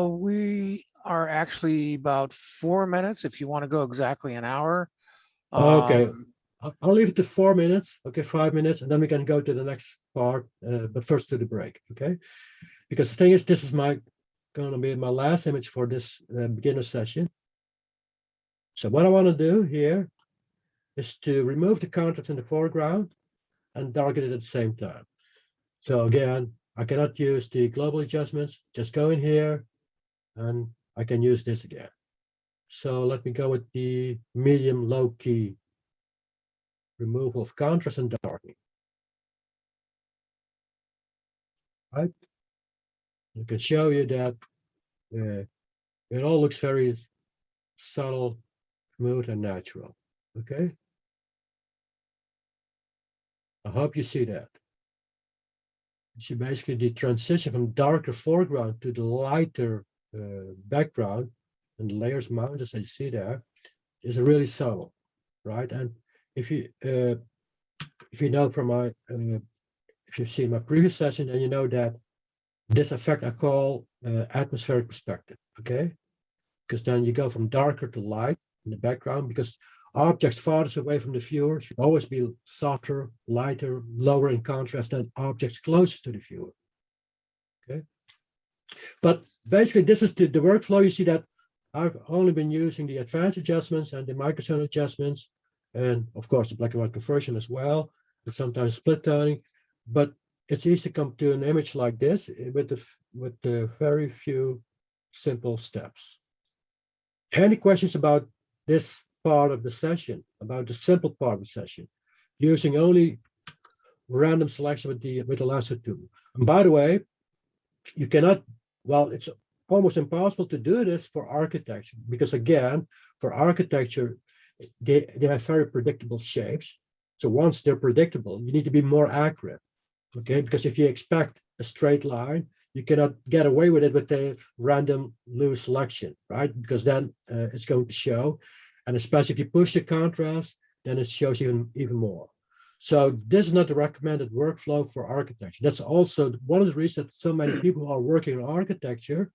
We are actually about 4 minutes if you want to go exactly an hour. Okay, I'll leave it to 4 minutes. Okay, 5 minutes, and then we can go to the next part, but first to the break, okay? Because the thing is, this is going to be my last image for this beginner session. So what I want to do here is to remove the contrast in the foreground and darken it at the same time. So again, I cannot use the global adjustments, just go in here and I can use this again. So let me go with the medium low key removal of contrast and darkening. Right? I can show you that it all looks very subtle, smooth, and natural. Okay. I hope you see that. You see basically the transition from darker foreground to the lighter background and the layers mounted, as you see there, is really subtle, right? And if you know from my if you've seen my previous session, then you know that this effect I call atmospheric perspective. Okay, because then you go from darker to light in the background, because objects farthest away from the viewer should always be softer, lighter, lower in contrast than objects closest to the viewer. Okay, but basically this is the workflow. You see that I've only been using the advanced adjustments and the microzone adjustments, and of course the black and white conversion as well, and sometimes split toning. But it's easy to come to an image like this with the very few simple steps. Any questions about this part of the session, about the simple part of the session, using only random selection with the lasso tool? And by the way, you cannot well, it's almost impossible to do this for architecture because again, for architecture, they have very predictable shapes. So once they're predictable, you need to be more accurate, okay? Because if you expect a straight line, you cannot get away with it with a random loose selection, right? Because then it's going to show, and especially if you push the contrast, then it shows even more. So this is not the recommended workflow for architecture. That's also one of the reasons that so many people who are working on architecture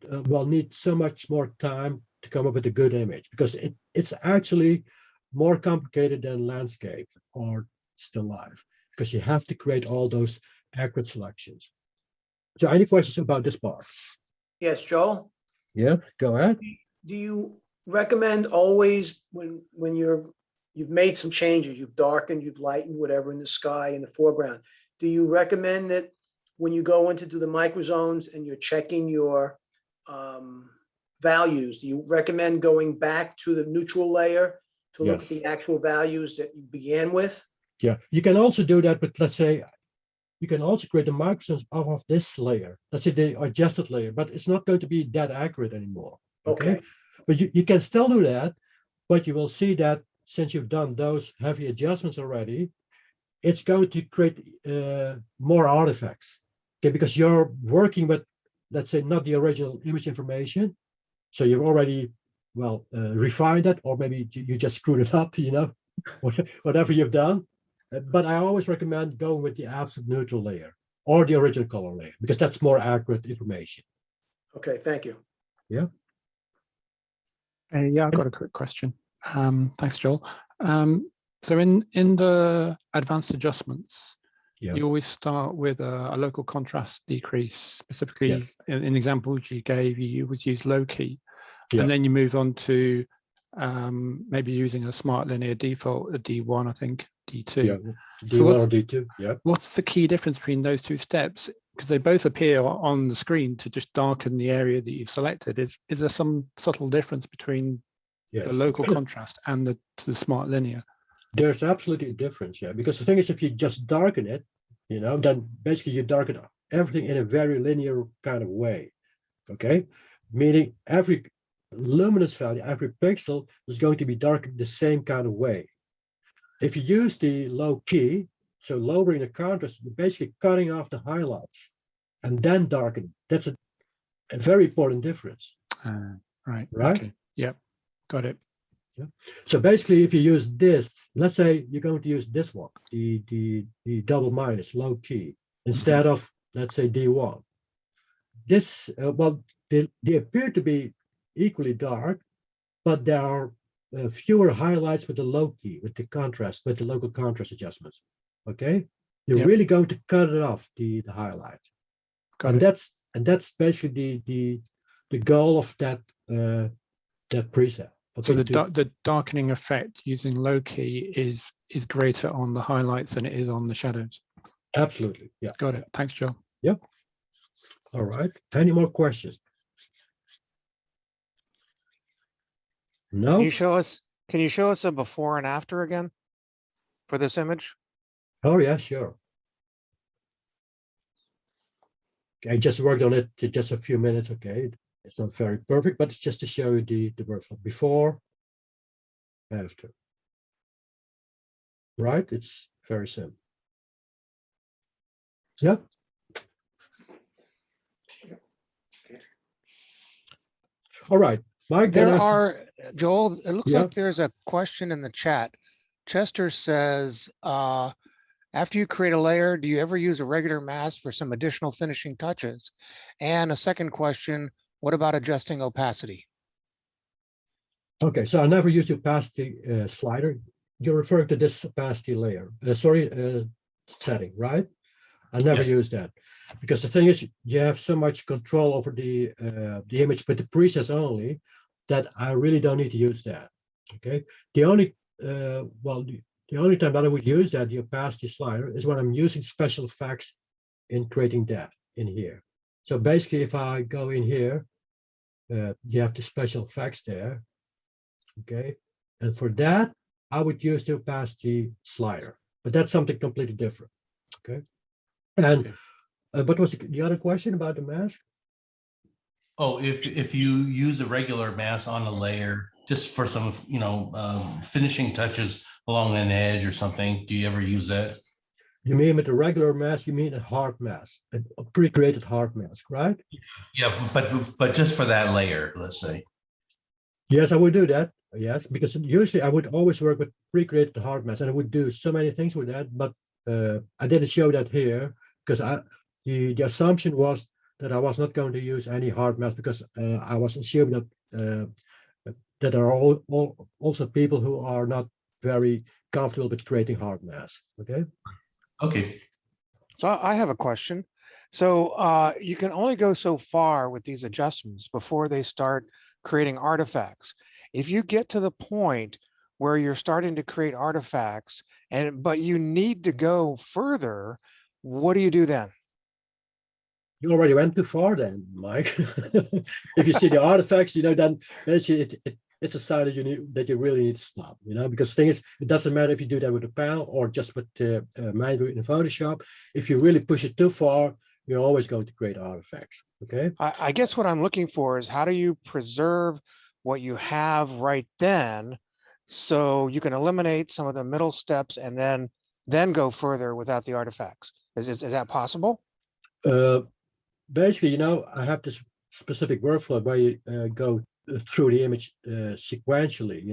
will need so much more time to come up with a good image, because it's actually more complicated than landscape or still life, because you have to create all those accurate selections. So any questions about this part? Yes, Joel? Yeah, go ahead. Do you recommend always when you've made some changes, you've darkened, you've lightened whatever in the sky, in the foreground, do you recommend that when you go in to do the microzones and you're checking your values, do you recommend going back to the neutral layer to look at Yes. the actual values that you began with? Yeah, you can also do that, but let's say you can also create the microzones off of this layer. Let's say the adjusted layer, but it's not going to be that accurate anymore. Okay. But you can still do that, but you will see that since you've done those heavy adjustments already, it's going to create more artifacts. Okay, because you're working with, let's say, not the original image information. So you've already, well, refined it, or maybe you just screwed it up, you know, whatever you've done. But I always recommend going with the absolute neutral layer or the original color layer, because that's more accurate information. Okay, thank you. Yeah. Yeah, I've got a quick question. Thanks, Joel. So in the advanced adjustments, Yeah. you always start with a local contrast decrease. Specifically, Yes. in the examples you gave, you always use low key, Yeah. and then you move on to maybe using a smart linear default, a D1, I think, D2. Yeah. So D1 or D2. Yeah. what's the key difference between those two steps? Because they both appear on the screen to just darken the area that you've selected. Is there some subtle difference between Yes. the local contrast and the smart linear? There's absolutely a difference, yeah. Because the thing is, if you just darken it, you know, then basically you darken everything in a very linear kind of way. Okay, meaning every luminance value, every pixel is going to be darkened the same kind of way. If you use the low key, so lowering the contrast, you're basically cutting off the highlights and then darkening. That's a very important difference. Right. Right? Okay. Yep. Got it. Yeah. So basically, if you use this, let's say you're going to use this one, the double minus low key, instead of, let's say, D1. This, well, they appear to be equally dark, but there are fewer highlights with the low key, with the contrast, with the local contrast adjustments. Okay, you're Yep. really going to cut it off, the highlight. Got it. That's basically the goal of that that preset. So Okay, the darkening effect using low key is greater on the highlights than it is on the shadows. absolutely, yeah. Got it. Thanks, Joel. Yep. All right. Any more questions? No? Can you show us a before and after again for this image? Oh, yeah, sure. I just worked on it to just a few minutes. Okay. It's not very perfect, but it's just to show you the workflow before, after. Right? It's very simple. Yeah. All right. Mike, then There ask- are, Joel, it looks Yeah. like there's a question in the chat. Chester says, after you create a layer, do you ever use a regular mask for some additional finishing touches? And a second question, what about adjusting opacity? Okay, so I never use the opacity slider. You're referring to this opacity layer, setting, right? I never Yes. use that because the thing is, you have so much control over the image with the presets only that I really don't need to use that. Okay, the only the only time that I would use that, the opacity slider, is when I'm using special effects in creating depth in here. So basically, if I go in here, you have the special effects there. Okay, and for that, I would use the opacity slider, but that's something completely different. Okay, and What was the other question about the mask? Oh, if you use a regular mask on a layer, just for some, finishing touches along an edge or something, do you ever use that? You mean with a regular mask, you mean a hard mask, a pre-created hard mask, right? Yeah, but just for that layer, let's say. Yes, I would do that. Yes, because usually I would always work with pre-created hard masks, and I would do so many things with that. But I didn't show that here because the assumption was that I was not going to use any hard mask because I was assuming that that there are also people who are not very comfortable with creating hard masks. Okay. Okay. So I have a question. So you can only go so far with these adjustments before they start creating artifacts. If you get to the point where you're starting to create artifacts but you need to go further, what do you do then? You already went too far then, Mike. If you see the artifacts, then it's a sign that you really need to stop, because the thing is, it doesn't matter if you do that with a panel or just with manually in Photoshop. If you really push it too far, you're always going to create artifacts, okay? I guess what I'm looking for is how do you preserve what you have right then so you can eliminate some of the middle steps and then go further without the artifacts? Is that possible? Basically, I have this specific workflow where you go through the image sequentially,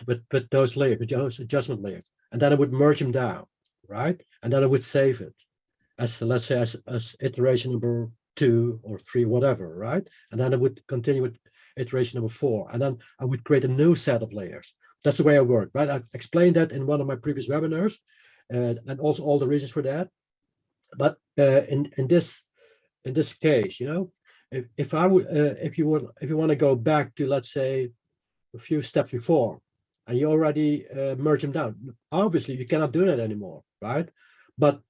with those layers, with those adjustment layers, and then I would merge them down, right? And then I would save it as, let's say, as iteration number 2 or 3, whatever, right? And then I would continue with iteration number 4, and then I would create a new set of layers. That's the way I work, right? I explained that in one of my previous webinars, and also all the reasons for that. But in this case, if you want to go back to, let's say, a few steps before, and you already merge them down, obviously you cannot do that anymore, right? But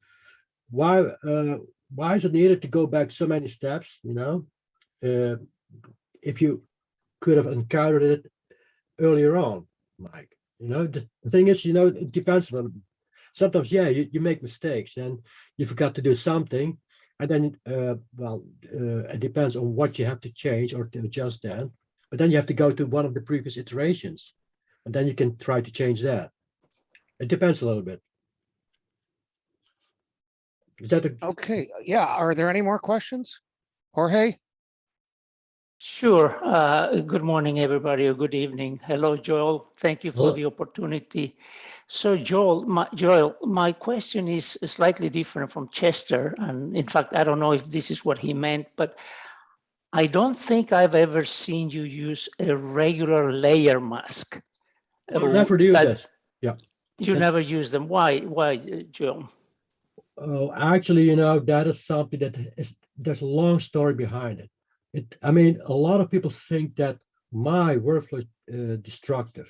why is it needed to go back so many steps? If you could have encountered it earlier on, Mike. The thing is, it depends on. Sometimes, yeah, you make mistakes and you forgot to do something. And then, it depends on what you have to change or to adjust then. But then you have to go to one of the previous iterations, and then you can try to change that. It depends a little bit. Is that Okay, yeah. Are there any more questions? Jorge? Sure. Good morning, everybody, or good evening. Hello, Joel. Thank you for the opportunity. So, Joel, my question is slightly different from Chester. And in fact, I don't know if this is what he meant, but I don't think I've ever seen you use a regular layer mask. never do this? Yeah. You never use them. Why, Joel? Oh, actually, that is something there's a long story behind it. I mean, a lot of people think that my workflow is destructive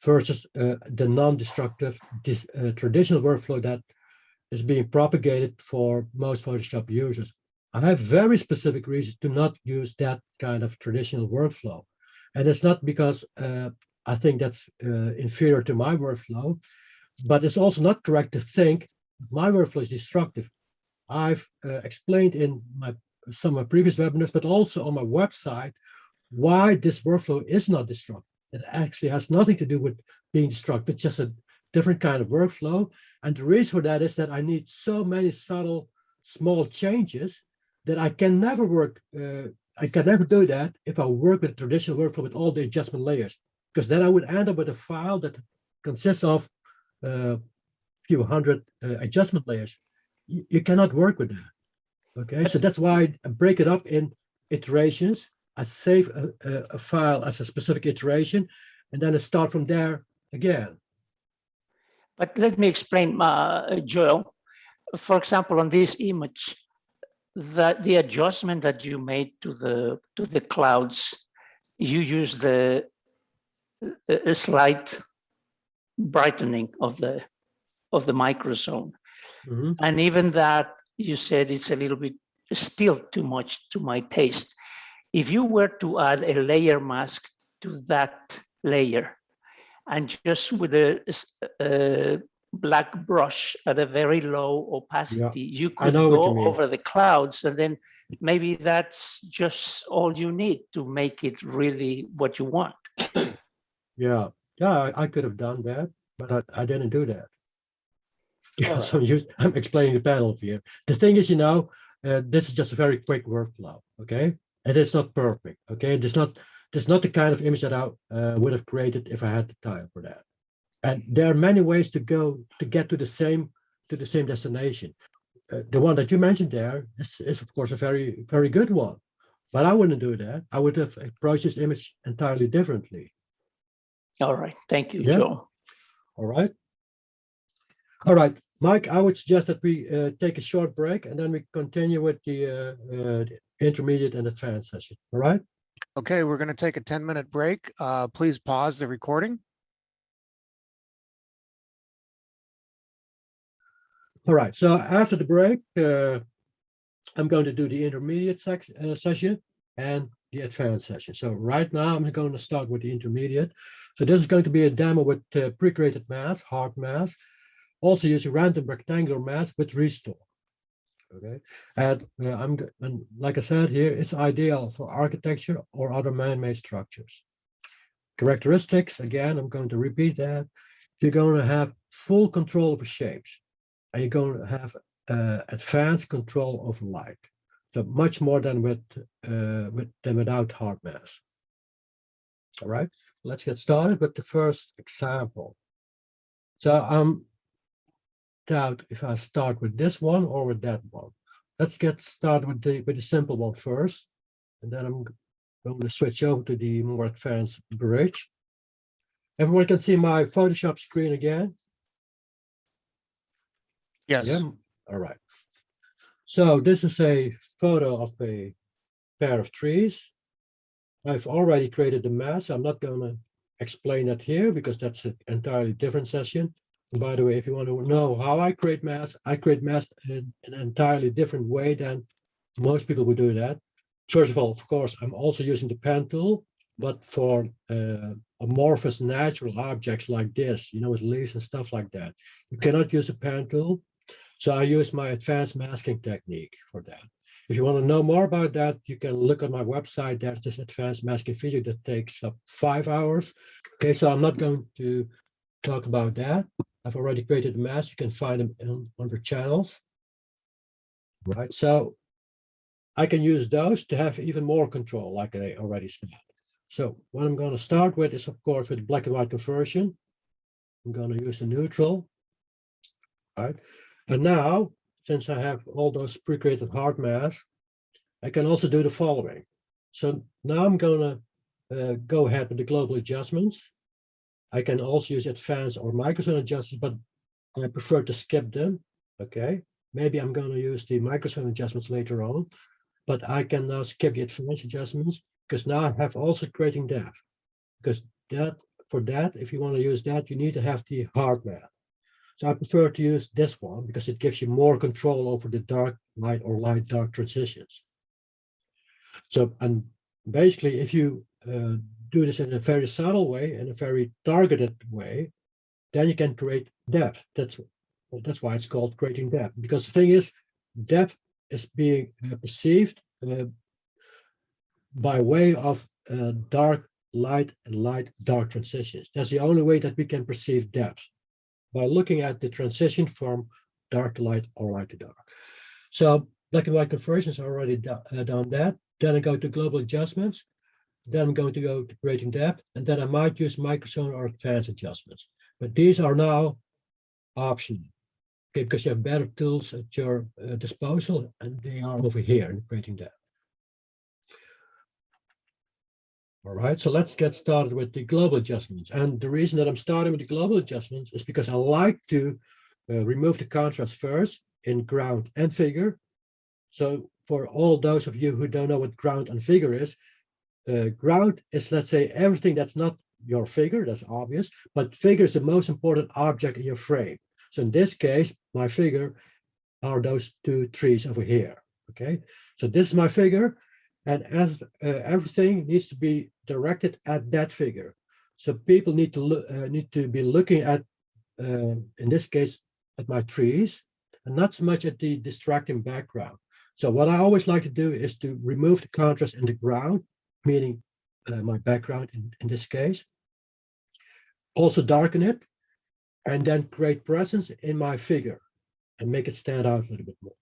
versus the non-destructive traditional workflow that is being propagated for most Photoshop users. I have very specific reasons to not use that kind of traditional workflow. And it's not because I think that's inferior to my workflow, but it's also not correct to think my workflow is destructive. I've explained in some of my previous webinars, but also on my website, why this workflow is not destructive. It actually has nothing to do with being destructive. It's just a different kind of workflow. And the reason for that is that I need so many subtle, small changes that I can never do that if I work with a traditional workflow with all the adjustment layers, because then I would end up with a file that consists of a few hundred adjustment layers. You cannot work with that. Okay, so that's why I break it up in iterations. I save a file as a specific iteration, and then I start from there again. But let me explain, Joel. For example, on this image, the adjustment that you made to the clouds, you use a slight brightening of the microzone, and even that, you said it's a little bit still too much to my taste. If you were to add a layer mask to that layer and just with a black brush at a very low opacity, you I could know what you go mean. over the clouds, and then maybe that's just all you need to make it really what you want. Yeah, I could have done that, but I didn't do that. Because Alright. I'm explaining the panel view. The thing is, this is just a very quick workflow, okay? And it's not perfect, okay? It's not the kind of image that I would have created if I had the time for that. And there are many ways to get to the same destination. The one that you mentioned there is of course a very, very good one, but I wouldn't do that. I would have approached this image entirely differently. All right, thank you, Yeah. Joel. All right. All right, Mike, I would suggest that we take a short break and then we continue with the intermediate and advanced session. All right. Okay, we're going to take a 10-minute break. Please pause the recording. All right, so after the break, I'm going to do the intermediate session and the advanced session. So right now I'm going to start with the intermediate. So this is going to be a demo with pre-created mask, hard mask, also using random rectangular mask with restore. Okay, and and like I said here, it's ideal for architecture or other man-made structures. Characteristics, again, I'm going to repeat that. You're going to have full control over shapes, and you're going to have advanced control over light. So much more than without hard mask. All right, let's get started with the first example. So doubt if I start with this one or with that one. Let's get started with the simple one first, and then I'm going to switch over to the more advanced bridge. Everyone can see my Photoshop screen again. Yes. Yeah. All right. So this is a photo of a pair of trees. I've already created the mask. I'm not going to explain that here because that's an entirely different session. And by the way, if you want to know how I create masks in an entirely different way than most people would do that. First of all, of course, I'm also using the pen tool, but for amorphous natural objects like this, with leaves and stuff like that, you cannot use a pen tool. So I use my advanced masking technique for that. If you want to know more about that, you can look on my website. There's this advanced masking video that takes up 5 hours. Okay, so I'm not going to talk about that. I've already created the mask. You can find them under channels. Right, so I can use those to have even more control, like I already said. So what I'm going to start with is, of course, with black and white conversion. I'm going to use the neutral. Right, and now, since I have all those pre-created hard masks, I can also do the following. So now I'm going to go ahead with the global adjustments. I can also use advanced or microzone adjustments, but I prefer to skip them. Okay, maybe I'm going to use the microzone adjustments later on, but I can now skip the advanced adjustments because now I have also creating depth. Because for that, if you want to use that, you need to have the hard mask. So I prefer to use this one because it gives you more control over the dark light or light dark transitions. So, and basically, if you do this in a very subtle way, in a very targeted way, then you can create depth. That's why it's called creating depth. Because the thing is, depth is being perceived by way of dark light and light dark transitions. That's the only way that we can perceive depth, by looking at the transition from dark to light or light to dark. So black and white conversions are already done that. Then I go to global adjustments. Then I'm going to go to creating depth, and then I might use microzone or advanced adjustments. But these are now optional, okay, because you have better tools at your disposal, and they are over here in creating depth. All right, so let's get started with the global adjustments. And the reason that I'm starting with the global adjustments is because I like to remove the contrast first in ground and figure. So for all those of you who don't know what ground and figure is, ground is, let's say, everything that's not your figure, that's obvious, but figure is the most important object in your frame. So in this case, my figure are those two trees over here, okay? So this is my figure, and as everything needs to be directed at that figure. So people need to be looking at in this case, at my trees, and not so much at the distracting background. So what I always like to do is to remove the contrast in the ground, meaning my background in this case. Also darken it, and then create presence in my figure and make it stand out a little bit more.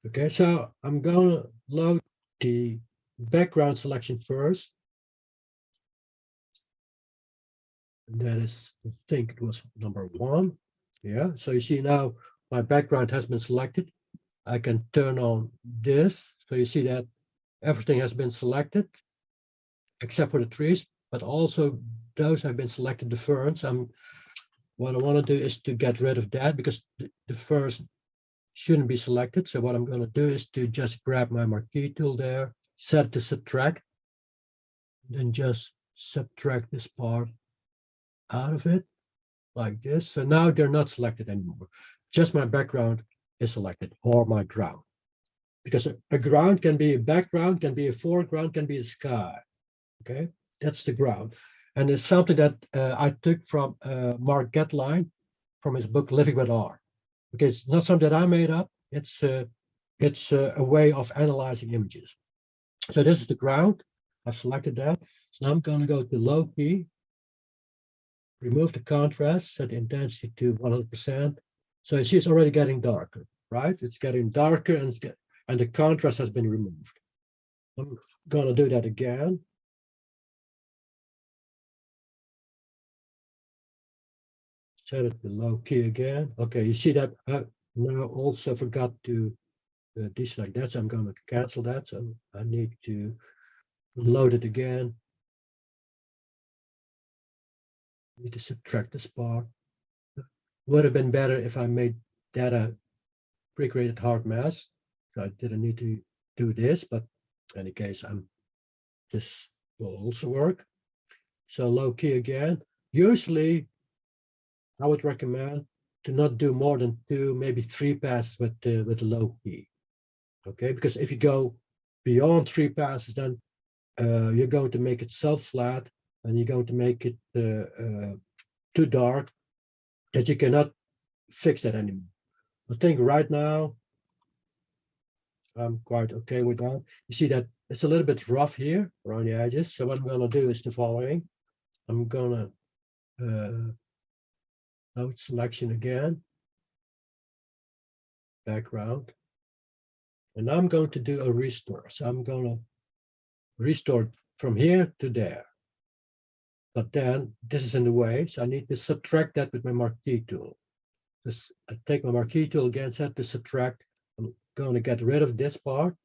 Okay, so I'm gonna load the background selection first. And that is, I think it was number 1. Yeah, so you see now my background has been selected. I can turn on this. So you see that everything has been selected except for the trees, but also those have been selected, the ferns. What I want to do is to get rid of that because the ferns shouldn't be selected. So what I'm going to do is to just grab my marquee tool there, set it to subtract, then just subtract this part out of it like this. So now they're not selected anymore. Just my background is selected, or my ground. Because a ground can be a background, can be a foreground, can be a sky. Okay, that's the ground. And it's something that I took from Mark Getline from his book Living with Art. Okay, it's not something that I made up. It's a way of analyzing images. So this is the ground. I've selected that. So now I'm going to go to low key, remove the contrast, set the intensity to 100%. So you see it's already getting darker, right? It's getting darker and the contrast has been removed. I'm going to do that again. Set it to low key again. Okay, you see that I now also forgot to deselect that, so I'm going to cancel that. So I need to load it again. Need to subtract this part. Would have been better if I made that a pre-created hard mask. So I didn't need to do this, but in any case, this will also work. So low key again. Usually, I would recommend to not do more than 2, maybe 3 passes with the low key. Okay, because if you go beyond 3 passes, then you're going to make it so flat and you're going to make it too dark that you cannot fix that anymore. I think right now I'm quite okay with that. You see that it's a little bit rough here around the edges. So what I'm going to do is the following. I'm going to load selection again, background, and I'm going to do a restore. So I'm going to restore from here to there. But then this is in the way, so I need to subtract that with my marquee tool. I take my marquee tool again, set to subtract. I'm going to get rid of this part,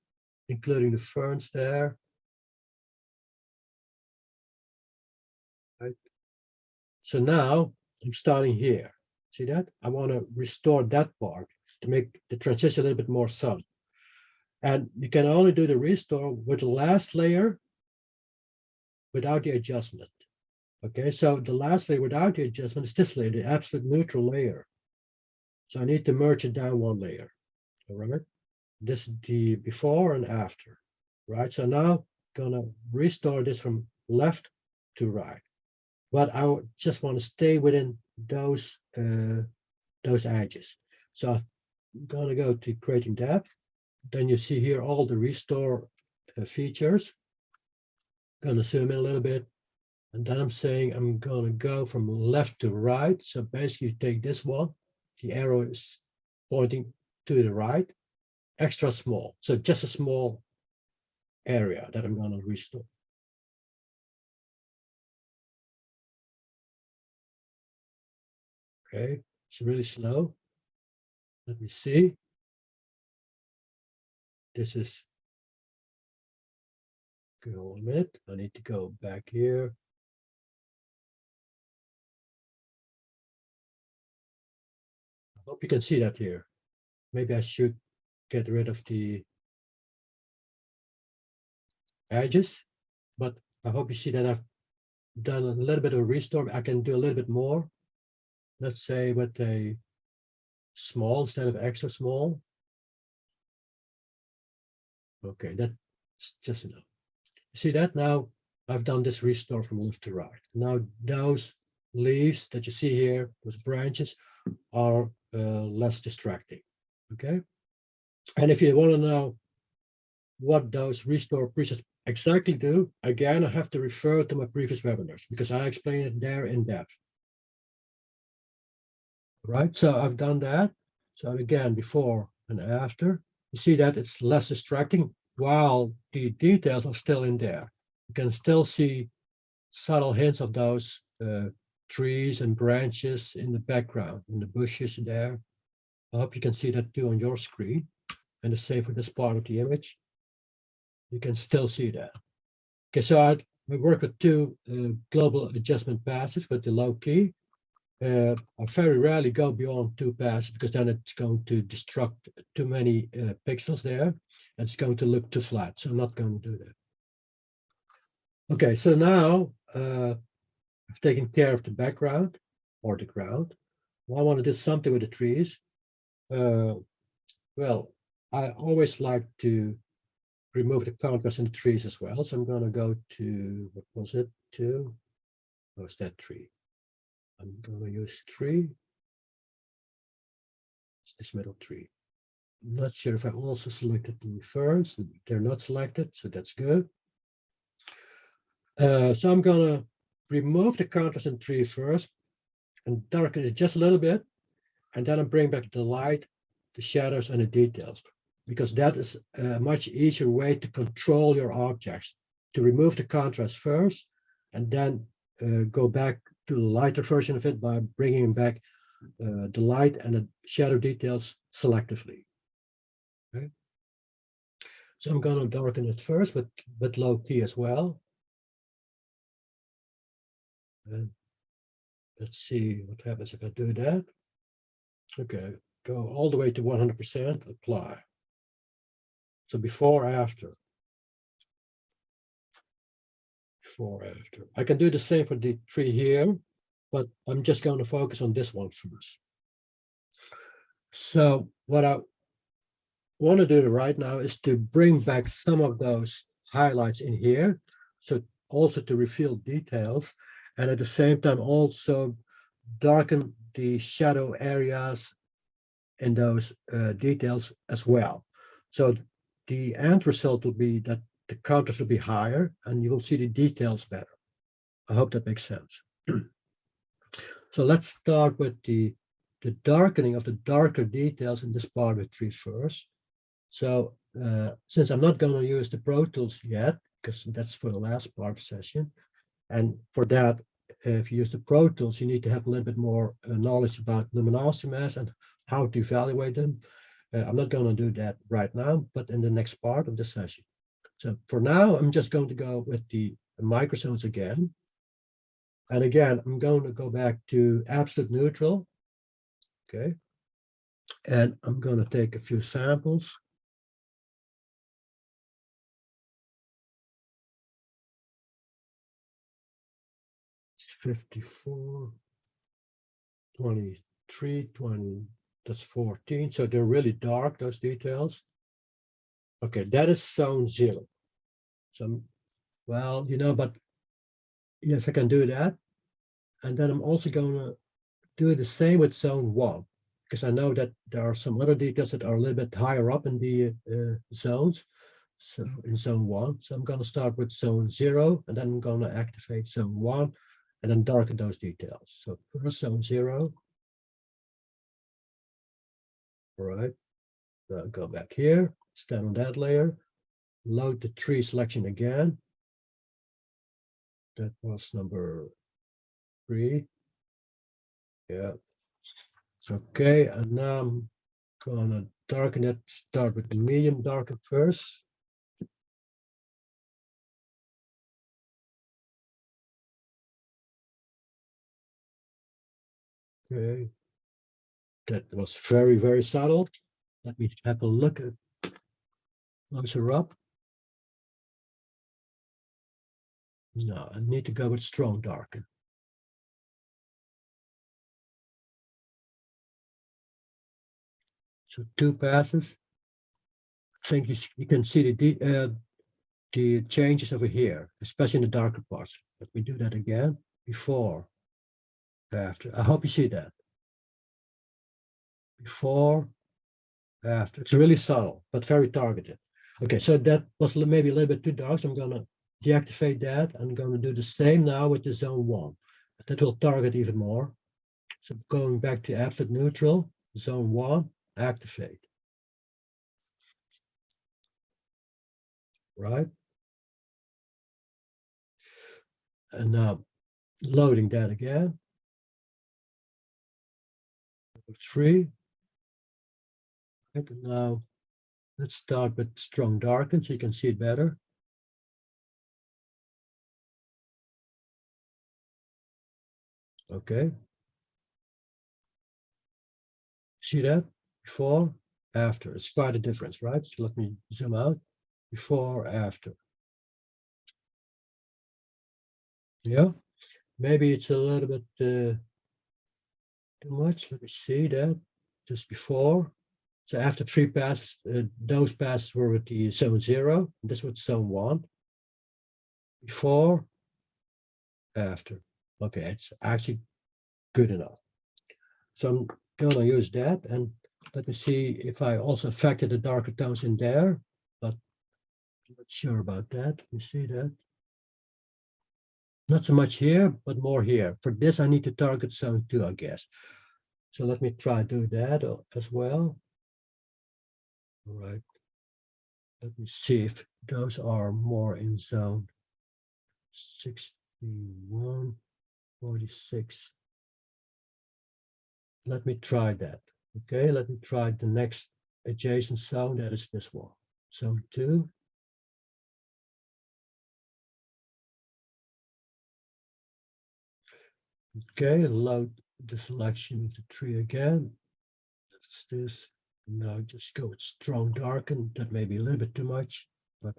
including the ferns there. Right. So now I'm starting here. See that? I want to restore that part to make the transition a little bit more subtle. And you can only do the restore with the last layer without the adjustment. Okay, so the last layer without the adjustment is this layer, the absolute neutral layer. So I need to merge it down 1 layer. All right. This is the before and after. Right. So now I'm gonna restore this from left to right. But I just want to stay within those edges. So I'm gonna go to creating depth. Then you see here all the restore features. Gonna zoom in a little bit. And then I'm saying I'm going to go from left to right. So basically you take this one, the arrow is pointing to the right, extra small. So just a small area that I'm going to restore. Okay, it's really slow. Let me see. This is, go a minute. I need to go back here. I hope you can see that here. Maybe I should get rid of the edges, but I hope you see that I've done a little bit of a restore. I can do a little bit more. Let's say with a small instead of extra small. Okay, that's just enough. You see that now? I've done this restore from left to right. Now those leaves that you see here, those branches, are less distracting. Okay. And if you want to know what those restore presets exactly do, again, I have to refer to my previous webinars because I explain it there in depth. Right, so I've done that. So again, before and after, you see that it's less distracting while the details are still in there. You can still see subtle hints of those trees and branches in the background, in the bushes there. I hope you can see that too on your screen. And the same for this part of the image. You can still see that. Okay, so I work with two global adjustment passes with the low key. I very rarely go beyond 2 passes because then it's going to destruct too many pixels there. And it's going to look too flat. So I'm not going to do that. Okay, so now I've taken care of the background or the ground. Well, I want to do something with the trees. Well, I always like to remove the contrast in the trees as well. So I'm going to go to, what was it, to, what was that tree? I'm going to use tree. It's this middle tree. I'm not sure if I also selected the first. They're not selected, so that's good. So I'm going to remove the contrast in the tree first and darken it just a little bit. And then I bring back the light, the shadows, and the details, because that is a much easier way to control your objects, to remove the contrast first, and then go back to the lighter version of it by bringing back the light and the shadow details selectively. Okay. So I'm going to darken it first with low key as well. And let's see what happens if I do that. Okay, go all the way to 100%, apply. So before, after. Before, after. I can do the same for the tree here, but I'm just going to focus on this one first. So what I want to do right now is to bring back some of those highlights in here. So also to reveal details, and at the same time also darken the shadow areas in those details as well. So the end result will be that the contrast will be higher and you will see the details better. I hope that makes sense. So let's start with the darkening of the darker details in this part of the tree first. So since I'm not going to use the Pro Tools yet, because that's for the last part of the session, and for that, if you use the Pro Tools, you need to have a little bit more knowledge about luminosity mass and how to evaluate them. I'm not going to do that right now, but in the next part of the session. So for now, I'm just going to go with the microzones again. And again, I'm going to go back to absolute neutral. Okay. And I'm going to take a few samples. It's 54, 23, 20, that's 14. So they're really dark, those details. Okay, that is zone 0. So, well, you know, but yes, I can do that. And then I'm also going to do the same with zone 1, because I know that there are some other details that are a little bit higher up in the zones. So in zone 1, so I'm going to start with zone 0, and then I'm going to activate zone 1, and then darken those details. So first zone 0. All right, go back here, stand on that layer, load the tree selection again. That was number 3. Yeah. Okay, and now I'm gonna darken it, start with the medium darken first. Okay. That was very, very subtle. Let me have a look at closer up. No, I need to go with strong darken. So 2 passes. I think you can see the changes over here, especially in the darker parts. Let me do that again. Before, after. I hope you see that. Before, after. It's really subtle, but very targeted. Okay, so that was maybe a little bit too dark. So I'm gonna deactivate that. I'm gonna do the same now with the zone 1. That will target even more. So going back to absolute neutral, zone 1, activate. Right? And now loading that again. 3. And now let's start with strong darken so you can see it better. Okay. See that? Before, after. It's quite a difference, right? So let me zoom out. Before, after. Yeah, maybe it's a little bit too much. Let me see that. Just before. So after 3 passes, those passes were with the zone 0. This was zone 1. Before, after. Okay, it's actually good enough. So I'm gonna use that, and let me see if I also affected the darker tones in there, but I'm not sure about that. Let me see that. Not so much here, but more here. For this, I need to target zone 2, I guess. So let me try do that as well. All right. Let me see if those are more in zone 61, 46. Let me try that. Okay, let me try the next adjacent zone. That is this one. Zone 2. Okay, load the selection of the tree again. That's this. Now just go with strong darken. That may be a little bit too much, but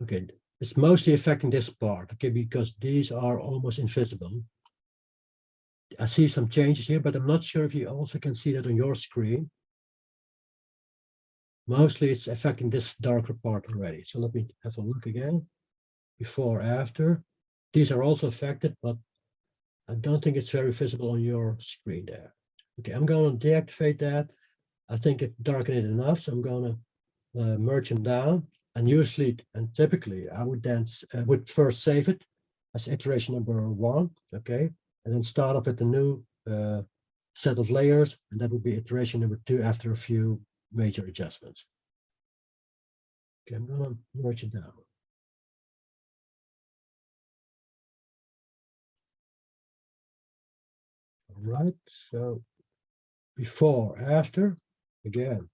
okay, it's mostly affecting this part, okay, because these are almost invisible. I see some changes here, but I'm not sure if you also can see that on your screen. Mostly it's affecting this darker part already. So let me have a look again. Before, after. These are also affected, but I don't think it's very visible on your screen there. Okay, I'm going to deactivate that. I think it darkened it enough, so I'm going to merge them down. And usually, and typically, I would then would first save it as iteration number 1, okay, and then start up with the new set of layers, and that would be iteration number 2 after a few major adjustments. Okay, I'm going to merge it down. All right, so before, after, again,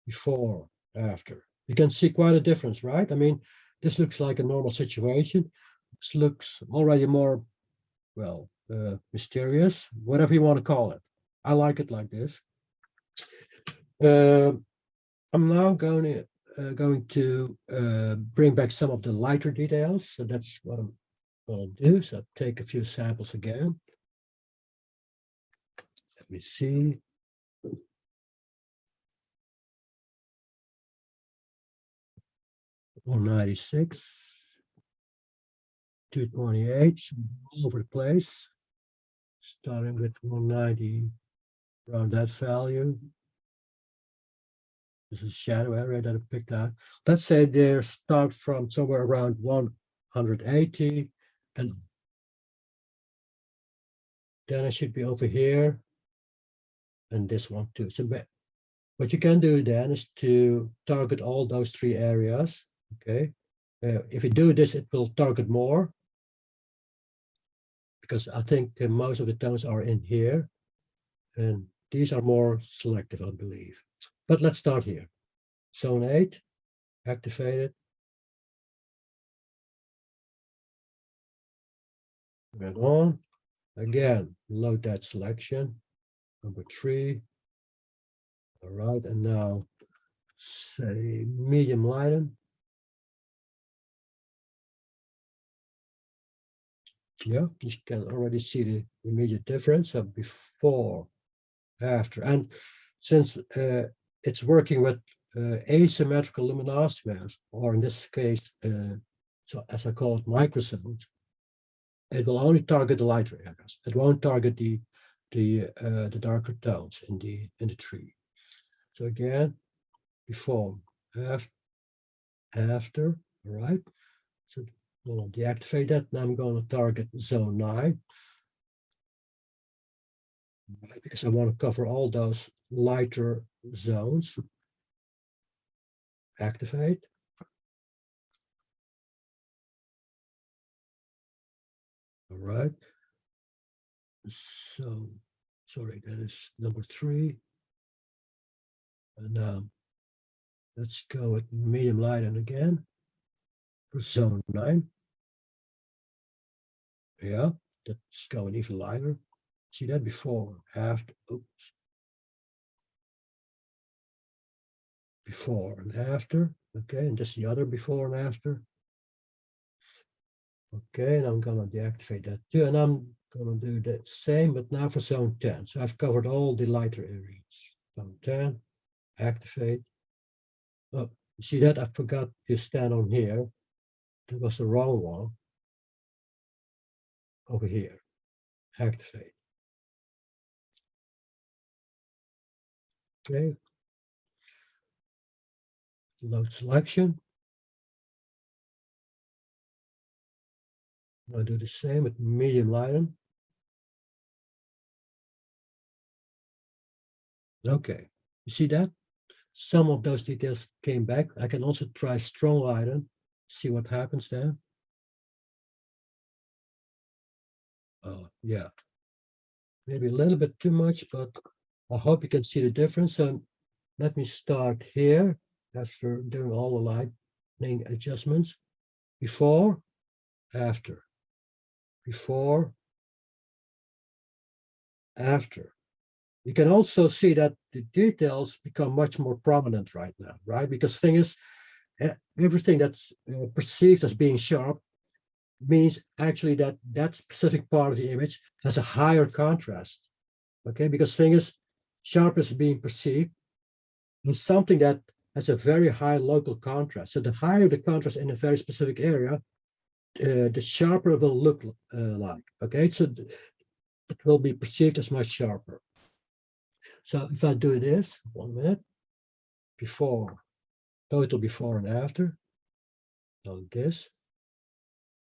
before, after. You can see quite a difference, right? I mean, this looks like a normal situation. This looks already more, well, mysterious, whatever you want to call it. I like it like this. I'm now going to bring back some of the lighter details. So that's what I'm going to do. So I'll take a few samples again. Let me see. $196, 228, all over the place. Starting with 190, around that value. This is shadow area that I picked out. Let's say they start from somewhere around 180, and then I should be over here, and this one too. So what you can do then is to target all those 3 areas. Okay, if you do this, it will target more, because I think most of the tones are in here, and these are more selective, I believe. But let's start here. Zone 8, activated. And on. Again, load that selection. Number 3. All right, and now say medium lighten. Yeah, you can already see the immediate difference of before, after. And since it's working with asymmetrical luminosity bands, or in this case, so as I call it, microzones, it will only target the lighter areas. It won't target the darker tones in the tree. So again, before, after, all right. So we'll deactivate that. Now I'm going to target zone 9. Right, because I want to cover all those lighter zones. Activate. All right. So, sorry, that is number 3. And now let's go with medium light and again for zone 9. Yeah, that's going even lighter. See that before, after, oops. Before and after. Okay, and just the other before and after. Okay, and I'm gonna deactivate that too. And I'm gonna do the same, but now for zone 10. So I've covered all the lighter areas. Zone 10, activate. Oh, you see that? I forgot to stand on here. That was the wrong one. Over here, activate. Okay. Load selection. I'll do the same with medium lighting. Okay, you see that? Some of those details came back. I can also try strong lighting, see what happens there. Oh, yeah. Maybe a little bit too much, but I hope you can see the difference. So let me start here after doing all the lighting adjustments. Before, after. Before, after. You can also see that the details become much more prominent right now, right? Because the thing is, everything that's perceived as being sharp means actually that that specific part of the image has a higher contrast, okay? Because the thing is, sharpness being perceived is something that has a very high local contrast. So the higher the contrast in a very specific area, the sharper it will look like, okay? So it will be perceived as much sharper. So if I do this, 1 minute, before, total before and after, now this,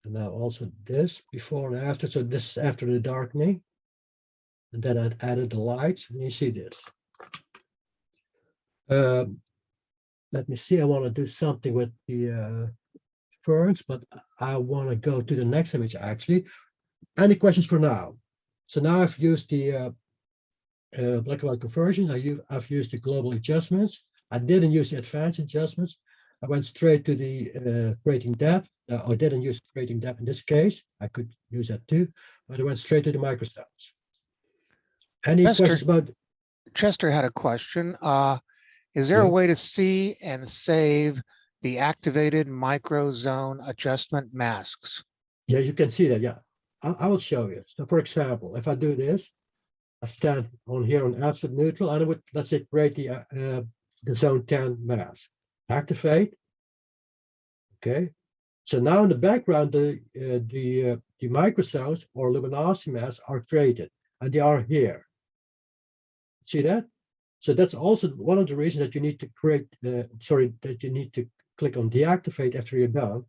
and now also this, before and after, so this is after the darkening, and then I added the lights, and you see this. Let me see, I want to do something with the ferns, but I want to go to the next image actually. Any questions for now? So now I've used the black and white conversion. I've used the global adjustments. I didn't use the advanced adjustments. I went straight to the creating depth. I didn't use creating depth in this case. I could use that too, but I went straight to the microstyles. Any questions about? Chester had a question. Is there a way to see and save the activated micro zone adjustment masks? Yeah, you can see that. Yeah, I will show you. So for example, if I do this, I stand on here on absolute neutral, and I would, let's say, create the zone 10 mask. Activate. Okay. So now in the background, the microzones or luminosity masks are created, and they are here. See that? So that's also one of the reasons that you need to create, that you need to click on deactivate after you're done,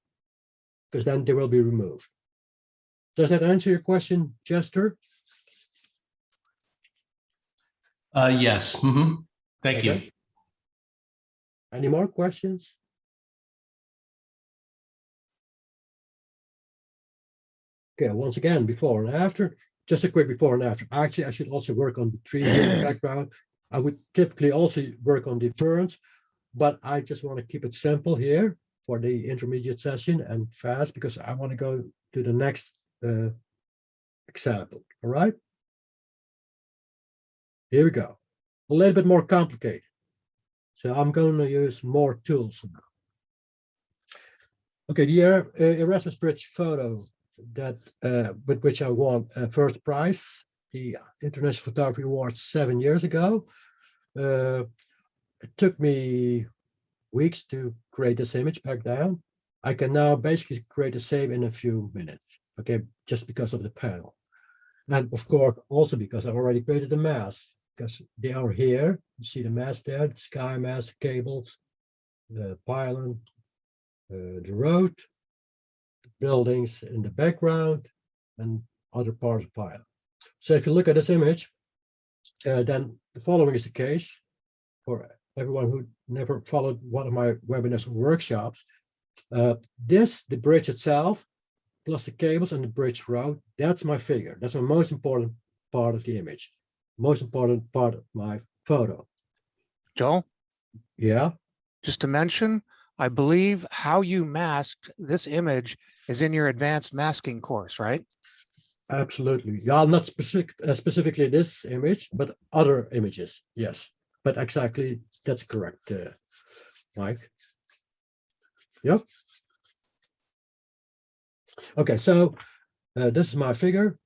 because then they will be removed. Does that answer your question, Chester? Yes. Thank you. Any more questions? Okay, once again, before and after, just a quick before and after. Actually, I should also work on the tree here in the background. I would typically also work on the ferns, but I just want to keep it simple here for the intermediate session and fast because I want to go to the next example. All right. Here we go. A little bit more complicated. So I'm going to use more tools now. Okay, the Erasmus Bridge photo that with which I won first prize, the International Photography Award 7 years ago. It took me weeks to create this image back down. I can now basically create the same in a few minutes. okay, just because of the panel. And of course, also because I already created the mass, because they are here. You see the mass there, the sky mass, cables, the pylon, the road, the buildings in the background, and other parts of the pylon. So if you look at this image, then the following is the case for everyone who never followed one of my webinars or workshops. The bridge itself, plus the cables and the bridge road, that's my figure. That's my most important part of the image, most important part of my photo. Joel, Yeah, just to mention, I believe how you masked this image is in your advanced masking course, right? absolutely. Yeah, not specifically this image, but other images. Yes, but exactly, that's correct, Mike. Yep. Okay, so this is my figure.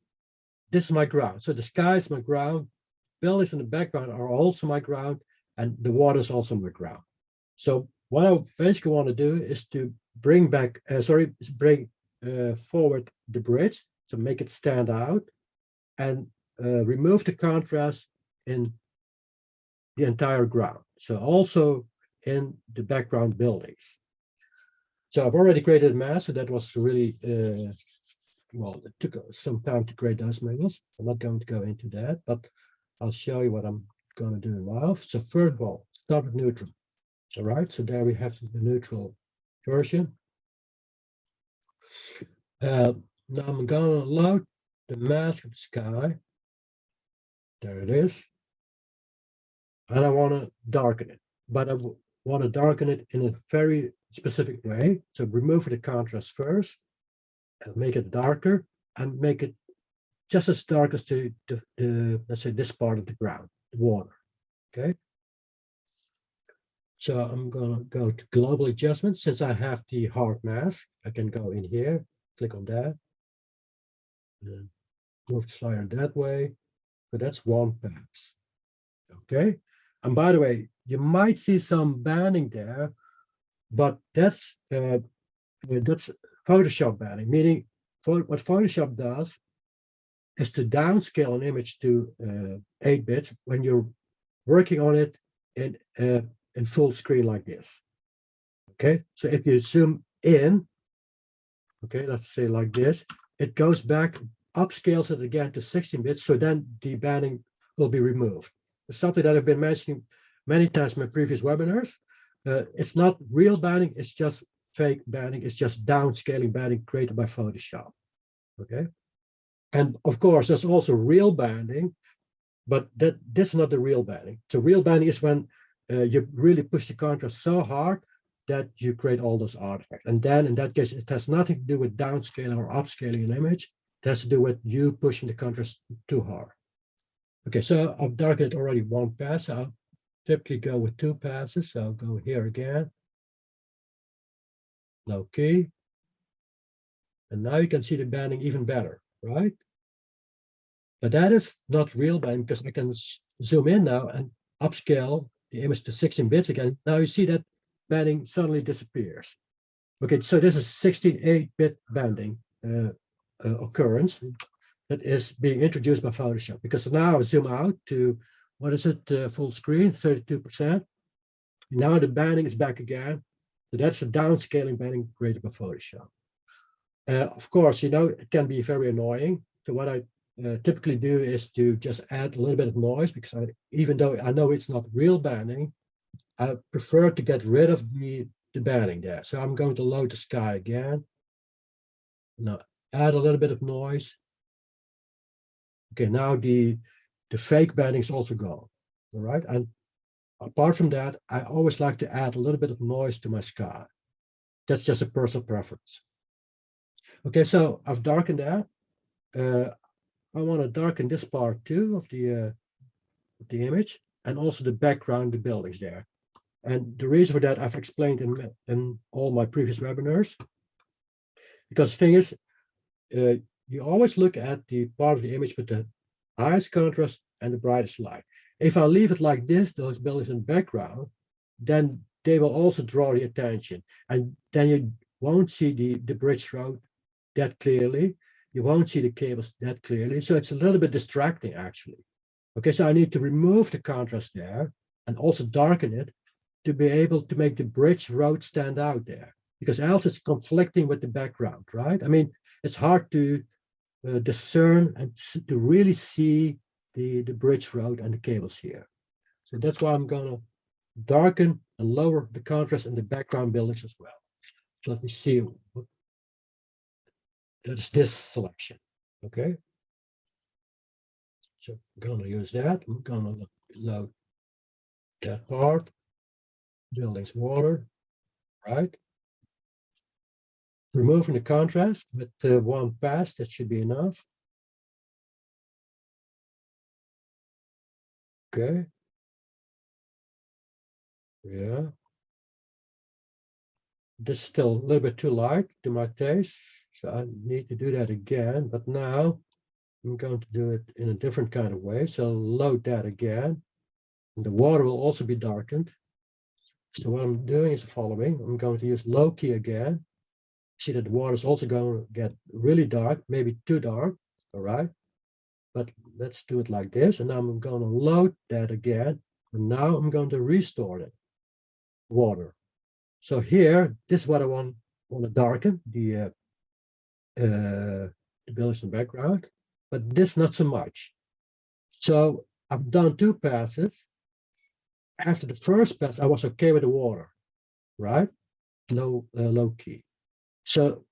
This is my ground. So the sky is my ground. Buildings in the background are also my ground, and the water is also my ground. So what I basically want to do is to bring back, forward the bridge to make it stand out, and remove the contrast in the entire ground. So also in the background buildings. So I've already created a mask, so that was really, well, it took some time to create those models. I'm not going to go into that, but I'll show you what I'm going to do now. So first of all, start with neutral. All right, so there we have the neutral version. Now I'm going to load the mask of the sky. There it is. And I want to darken it, but I want to darken it in a very specific way. So remove the contrast first, and make it darker, and make it just as dark as the let's say this part of the ground, the water. Okay. So I'm going to go to global adjustment. Since I have the hard mask, I can go in here, click on that, and move the slider that way. So that's one pass. Okay. And by the way, you might see some banding there, but that's Photoshop banding, meaning what Photoshop does is to downscale an image to 8 bits when you're working on it in full screen like this. Okay, so if you zoom in, okay, let's say like this, it goes back, upscales it again to 16 bits, so then the banding will be removed. It's something that I've been mentioning many times in my previous webinars. It's not real banding, it's just fake banding, it's just downscaling banding created by Photoshop. Okay, and of course there's also real banding, but this is not the real banding. So real banding is when you really push the contrast so hard that you create all those artifacts. And then in that case, it has nothing to do with downscaling or upscaling an image. It has to do with you pushing the contrast too hard. Okay, so I've darkened it already one pass. I'll typically go with 2 passes. So I'll go here again. No key. And now you can see the banding even better, right? But that is not real banding because I can zoom in now and upscale the image to 16 bits again. Now you see that banding suddenly disappears. Okay, so this is 16-8-bit banding occurrence that is being introduced by Photoshop, because now I zoom out to, what is it, full screen, 32%. Now the banding is back again. So that's the downscaling banding created by Photoshop. Of course, it can be very annoying. So what I typically do is to just add a little bit of noise, because even though I know it's not real banding, I prefer to get rid of the banding there. So I'm going to load the sky again. Now add a little bit of noise. Okay, now the fake banding is also gone. All right, and apart from that, I always like to add a little bit of noise to my sky. That's just a personal preference. Okay, so I've darkened that. I want to darken this part too of the image, and also the background, the buildings there. And the reason for that I've explained in all my previous webinars. Because the thing is, you always look at the part of the image with the highest contrast and the brightest light. If I leave it like this, those buildings in the background, then they will also draw the attention. And then you won't see the bridge road that clearly. you won't see the cables that clearly. So it's a little bit distracting actually. Okay, so I need to remove the contrast there and also darken it to be able to make the bridge road stand out there, because else it's conflicting with the background, right? I mean, it's hard to discern and to really see the bridge road and the cables here. So that's why I'm gonna darken and lower the contrast in the background buildings as well. So let me see. That's this selection, okay? So I'm gonna use that. I'm gonna load that part, buildings water, right? Removing the contrast with one pass, that should be enough. Okay. Yeah. This is still a little bit too light to my taste, so I need to do that again. But now I'm going to do it in a different kind of way. So load that again. And the water will also be darkened. So what I'm doing is the following. I'm going to use low key again. See that the water is also going to get really dark, maybe too dark. All right. But let's do it like this. And now I'm going to load that again. And now I'm going to restore it. Water. So here, this is what I want to darken, the buildings in the background, but this not so much. So I've done two passes. After the first pass, I was okay with the water, right? Low key. So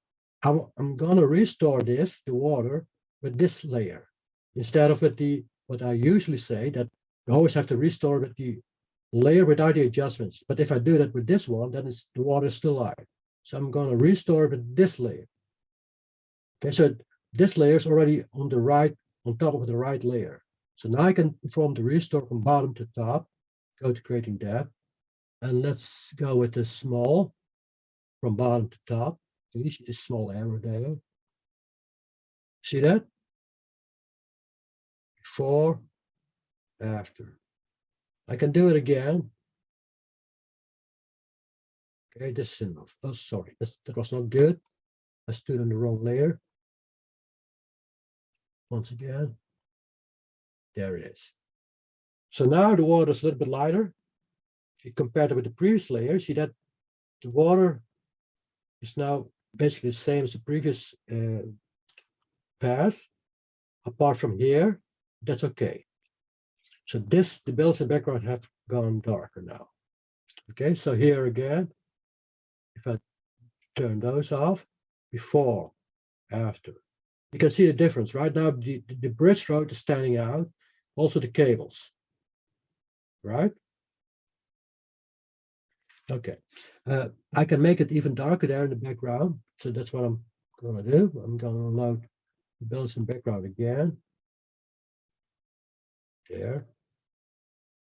I'm gonna restore this, the water, with this layer, instead of with what I usually say, that you always have to restore with the layer without the adjustments. But if I do that with this one, then the water is still light. So I'm gonna restore with this layer. Okay, so this layer is already on the right, on top of the right layer. So now I can perform the restore from bottom to top, go to creating depth, and let's go with the small from bottom to top. So you see this small arrow there. See that? Before, after. I can do it again. Okay, this is enough. Oh, sorry, that was not good. I stood on the wrong layer. Once again, there it is. So now the water is a little bit lighter. If you compare it with the previous layer, see that the water is now basically the same as the previous pass. Apart from here, that's okay. So the buildings in the background have gone darker now. Okay, so here again, if I turn those off, before, after, you can see the difference. Right now, the bridge road is standing out, also the cables, right? Okay, I can make it even darker there in the background. So that's what I'm gonna do. I'm gonna load the buildings in the background again. There.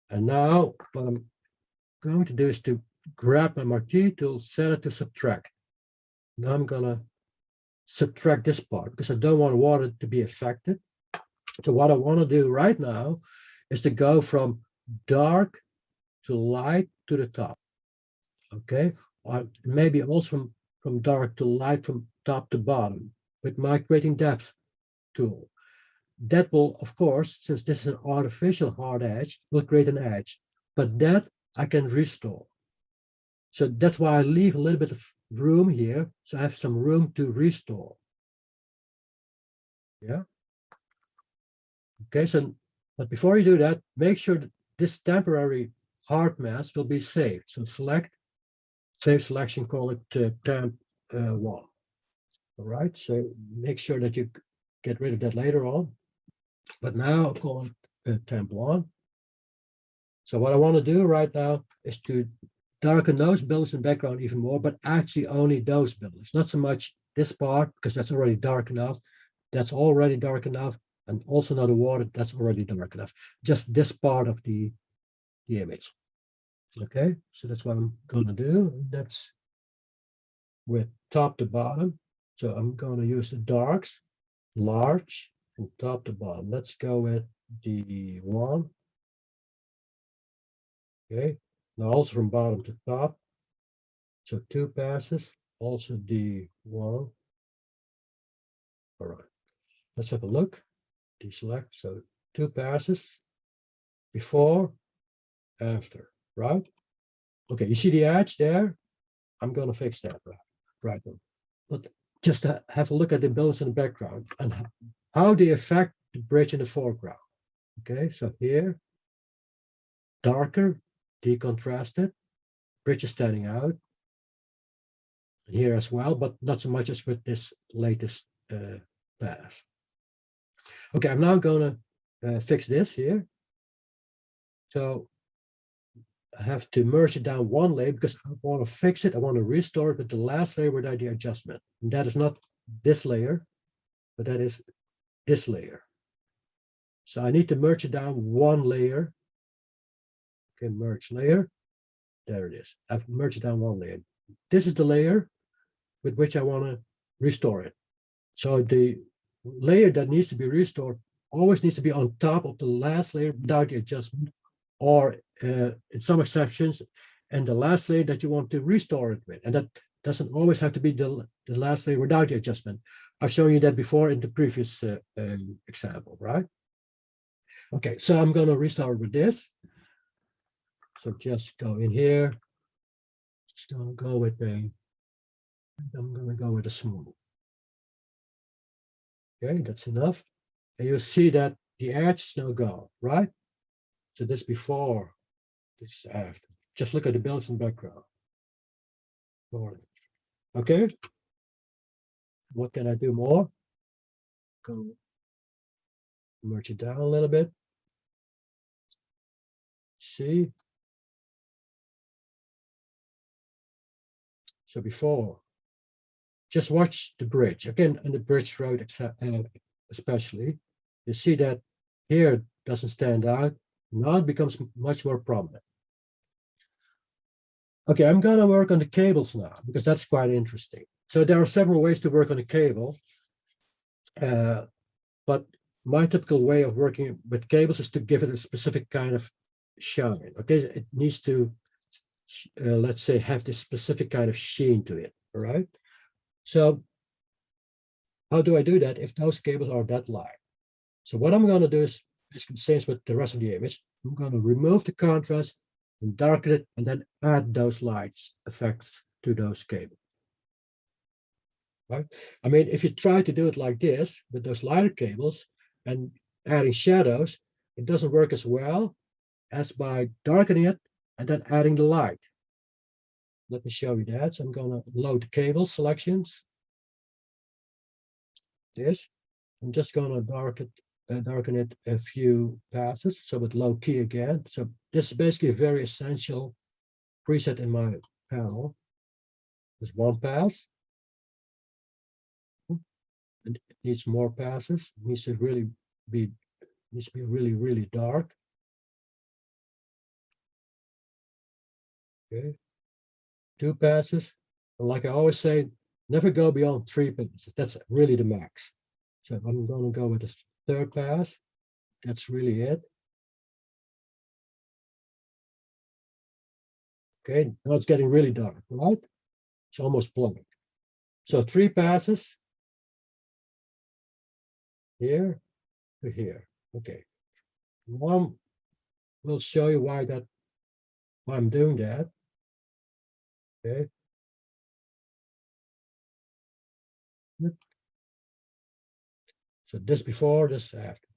And now what I'm going to do is to grab my marquee tool, set it to subtract. Now I'm gonna subtract this part because I don't want water to be affected. So what I want to do right now is to go from dark to light to the top. Okay, or maybe also from dark to light from top to bottom with my creating depth tool. That will, of course, since this is an artificial hard edge, will create an edge, but that I can restore. So that's why I leave a little bit of room here, so I have some room to restore. Yeah. Okay, so, but before you do that, make sure that this temporary hard mask will be saved. So select, save selection, call it temp 1. All right, so make sure that you get rid of that later on. But now I'll call it temp 1. So what I want to do right now is to darken those buildings in the background even more, but actually only those buildings, not so much this part, because that's already dark enough. That's already dark enough. And also now the water, that's already dark enough. Just this part of the image. Okay, so that's what I'm going to do. That's with top to bottom. So I'm going to use the darks, large, from top to bottom. Let's go with the 1. Okay, now also from bottom to top. So 2 passes, also the 1. All right, let's have a look. Deselect, so 2 passes, before, after, right? Okay, you see the edge there? I'm gonna fix that right now. But just to have a look at the builds in the background and how they affect the bridge in the foreground. Okay, so here, darker, decontrasted, bridge is standing out. Here as well, but not so much as with this latest pass. Okay, I'm now gonna fix this here. So I have to merge it down one layer because I want to fix it. I want to restore it with the last layer without the adjustment. And that is not this layer, but that is this layer. So I need to merge it down one layer. Okay, merge layer. There it is. I've merged it down one layer. This is the layer with which I want to restore it. So the layer that needs to be restored always needs to be on top of the last layer without the adjustment, or in some exceptions, and the last layer that you want to restore it with. And that doesn't always have to be the last layer without the adjustment. I've shown you that before in the previous example, right? Okay, so I'm going to restart with this. So just go in here. Just going to go with a, I'm going to go with a smooth. Okay, that's enough. And you'll see that the edge is now gone, right? So this before, this is after. Just look at the builds in background. Okay. What can I do more? Go merge it down a little bit. See? So before, just watch the bridge. Again, on the bridge road especially, you see that here it doesn't stand out. Now it becomes much more prominent. Okay, I'm going to work on the cables now because that's quite interesting. So there are several ways to work on a cable. But my typical way of working with cables is to give it a specific kind of shine. Okay, it needs to, let's say, have this specific kind of sheen to it. All right. So how do I do that if those cables are that light? So what I'm going to do is the same with the rest of the image. I'm going to remove the contrast and darken it, and then add those lights effects to those cables. Right? I mean, if you try to do it like this with those lighter cables and adding shadows, it doesn't work as well as by darkening it and then adding the light. Let me show you that. So I'm going to load the cable selections. This. I'm just going to darken it a few passes. So with low key again. So this is basically a very essential preset in my panel. There's one pass. And it needs more passes. It needs to really be really dark. Okay, 2 passes. And like I always say, never go beyond 3 passes. That's really the max. So I'm going to go with the 3rd pass. That's really it. Okay, now it's getting really dark, right? It's almost blank. So 3 passes. Here to here. Okay. One will show you why I'm doing that. Okay. So this before, this after.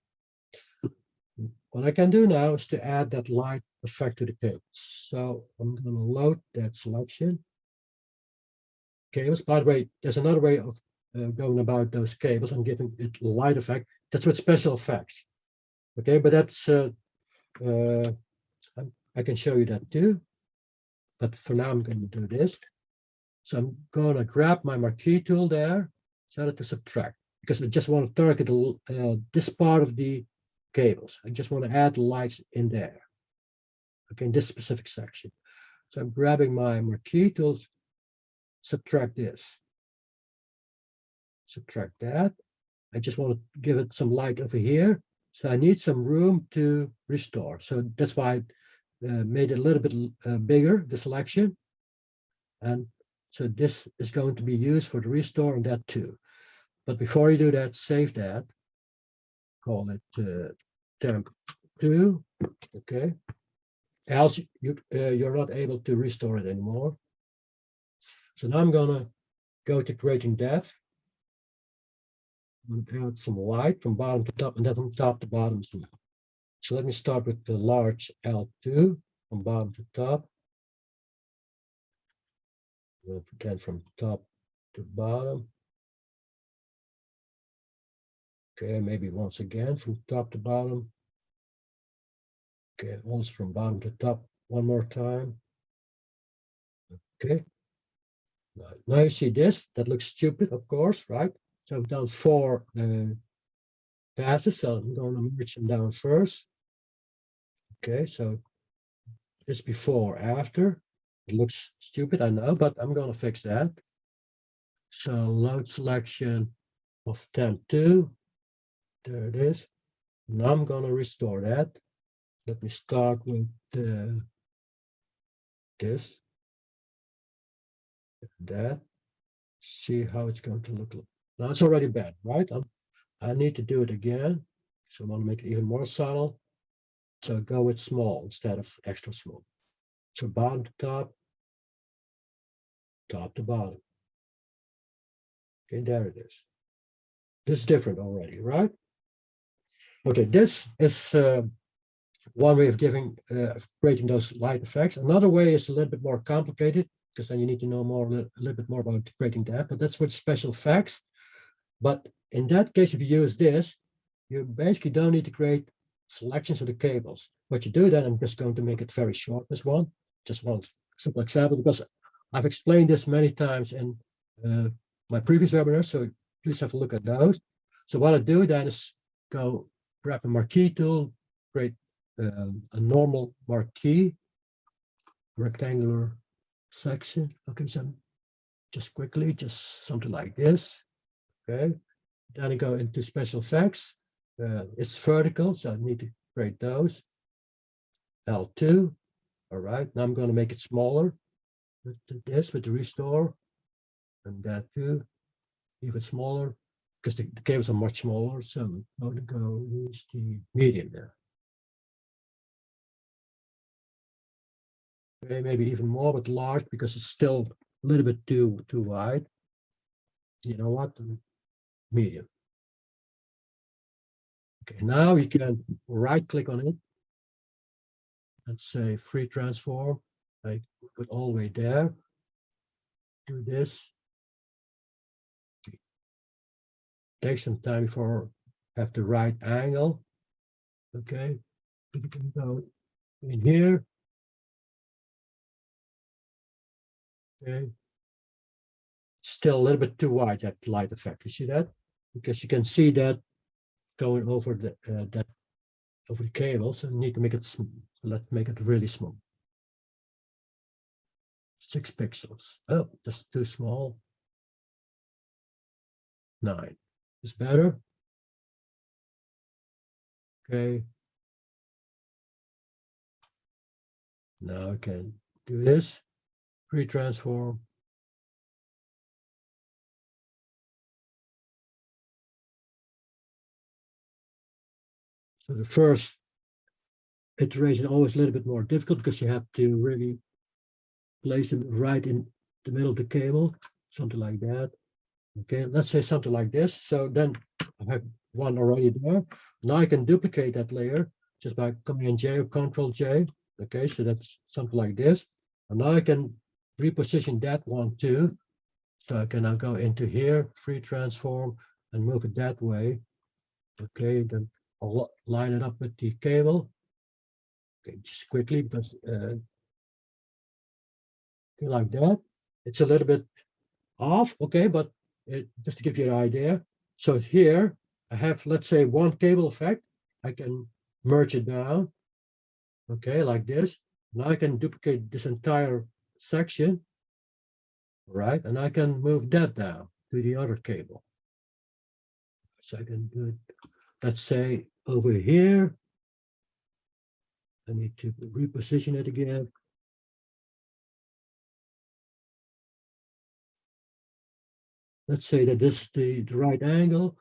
What I can do now is to add that light effect to the cables. So I'm going to load that selection. Cables. By the way, there's another way of going about those cables and giving it light effect. That's with special effects. Okay, but that's I can show you that too. But for now, I'm going to do this. So I'm going to grab my marquee tool there, set it to subtract, because I just want to target this part of the cables. I just want to add lights in there. Okay, in this specific section. So I'm grabbing my marquee tools, subtract this. Subtract that. I just want to give it some light over here. So I need some room to restore. So that's why I made it a little bit bigger, the selection. And so this is going to be used for the restore and that too. But before you do that, save that. call it temp 2, okay? Else you're not able to restore it anymore. So now I'm gonna go to creating depth. I'm gonna add some white from bottom to top and then from top to bottom. So let me start with the large L2 from bottom to top. Again from top to bottom. Okay, maybe once again from top to bottom. Okay, also from bottom to top one more time. Okay. Now you see this, that looks stupid, of course, right? So I've done 4 passes, so I'm going to merge them down first. Okay, so this before, after. It looks stupid, I know, but I'm going to fix that. So load selection of temp 2. There it is. Now I'm going to restore that. Let me start with this. That. See how it's going to look. Now it's already bad, right? I need to do it again. So I want to make it even more subtle. So go with small instead of extra small. So bottom to top, top to bottom. Okay, there it is. This is different already, right? Okay, this is one way of creating those light effects. Another way is a little bit more complicated because then you need to know a little bit more about creating that. But that's with special effects. But in that case, if you use this, you basically don't need to create selections of the cables. What you do then, I'm just going to make it very short, this one. Just one simple example, because I've explained this many times in my previous webinars, so please have a look at those. So what I do then is go grab a marquee tool, create a normal marquee, rectangular section. Okay, so just quickly, just something like this. Okay, then I go into special effects. It's vertical, so I need to create those. L2. All right, now I'm going to make it smaller. With this, with the restore, and that too, even smaller, because the cables are much smaller. So I'm going to go use the medium there. Okay, maybe even more, but large because it's still a little bit too wide. You know what? Medium. Okay, now you can right click on it. Let's say free transform. I put all the way there. Do this. Okay. Take some time before have the right angle. Okay, you can go in here. Okay, still a little bit too wide, that light effect. You see that? Because you can see that going over the over the cable. So you need to make it small. Let's make it really small. 6 pixels. Oh, that's too small. 9 is better. Okay. Now I can do this. Pre-transform. So the first iteration always a little bit more difficult because you have to really place them right in the middle of the cable, something like that. Okay, let's say something like this. So then I have one already there. Now I can duplicate that layer just by Command J or Control J. Okay, so that's something like this. And now I can reposition that one too. So I can now go into here, free transform, and move it that way. Okay, then I'll line it up with the cable. Okay, just quickly because like that. It's a little bit off, okay, but just to give you an idea. So here I have, let's say, one cable effect. I can merge it down, okay, like this. Now I can duplicate this entire section, right? And I can move that down to the other cable. So I can do it, let's say, over here. I need to reposition it again. Let's say that this is the right angle.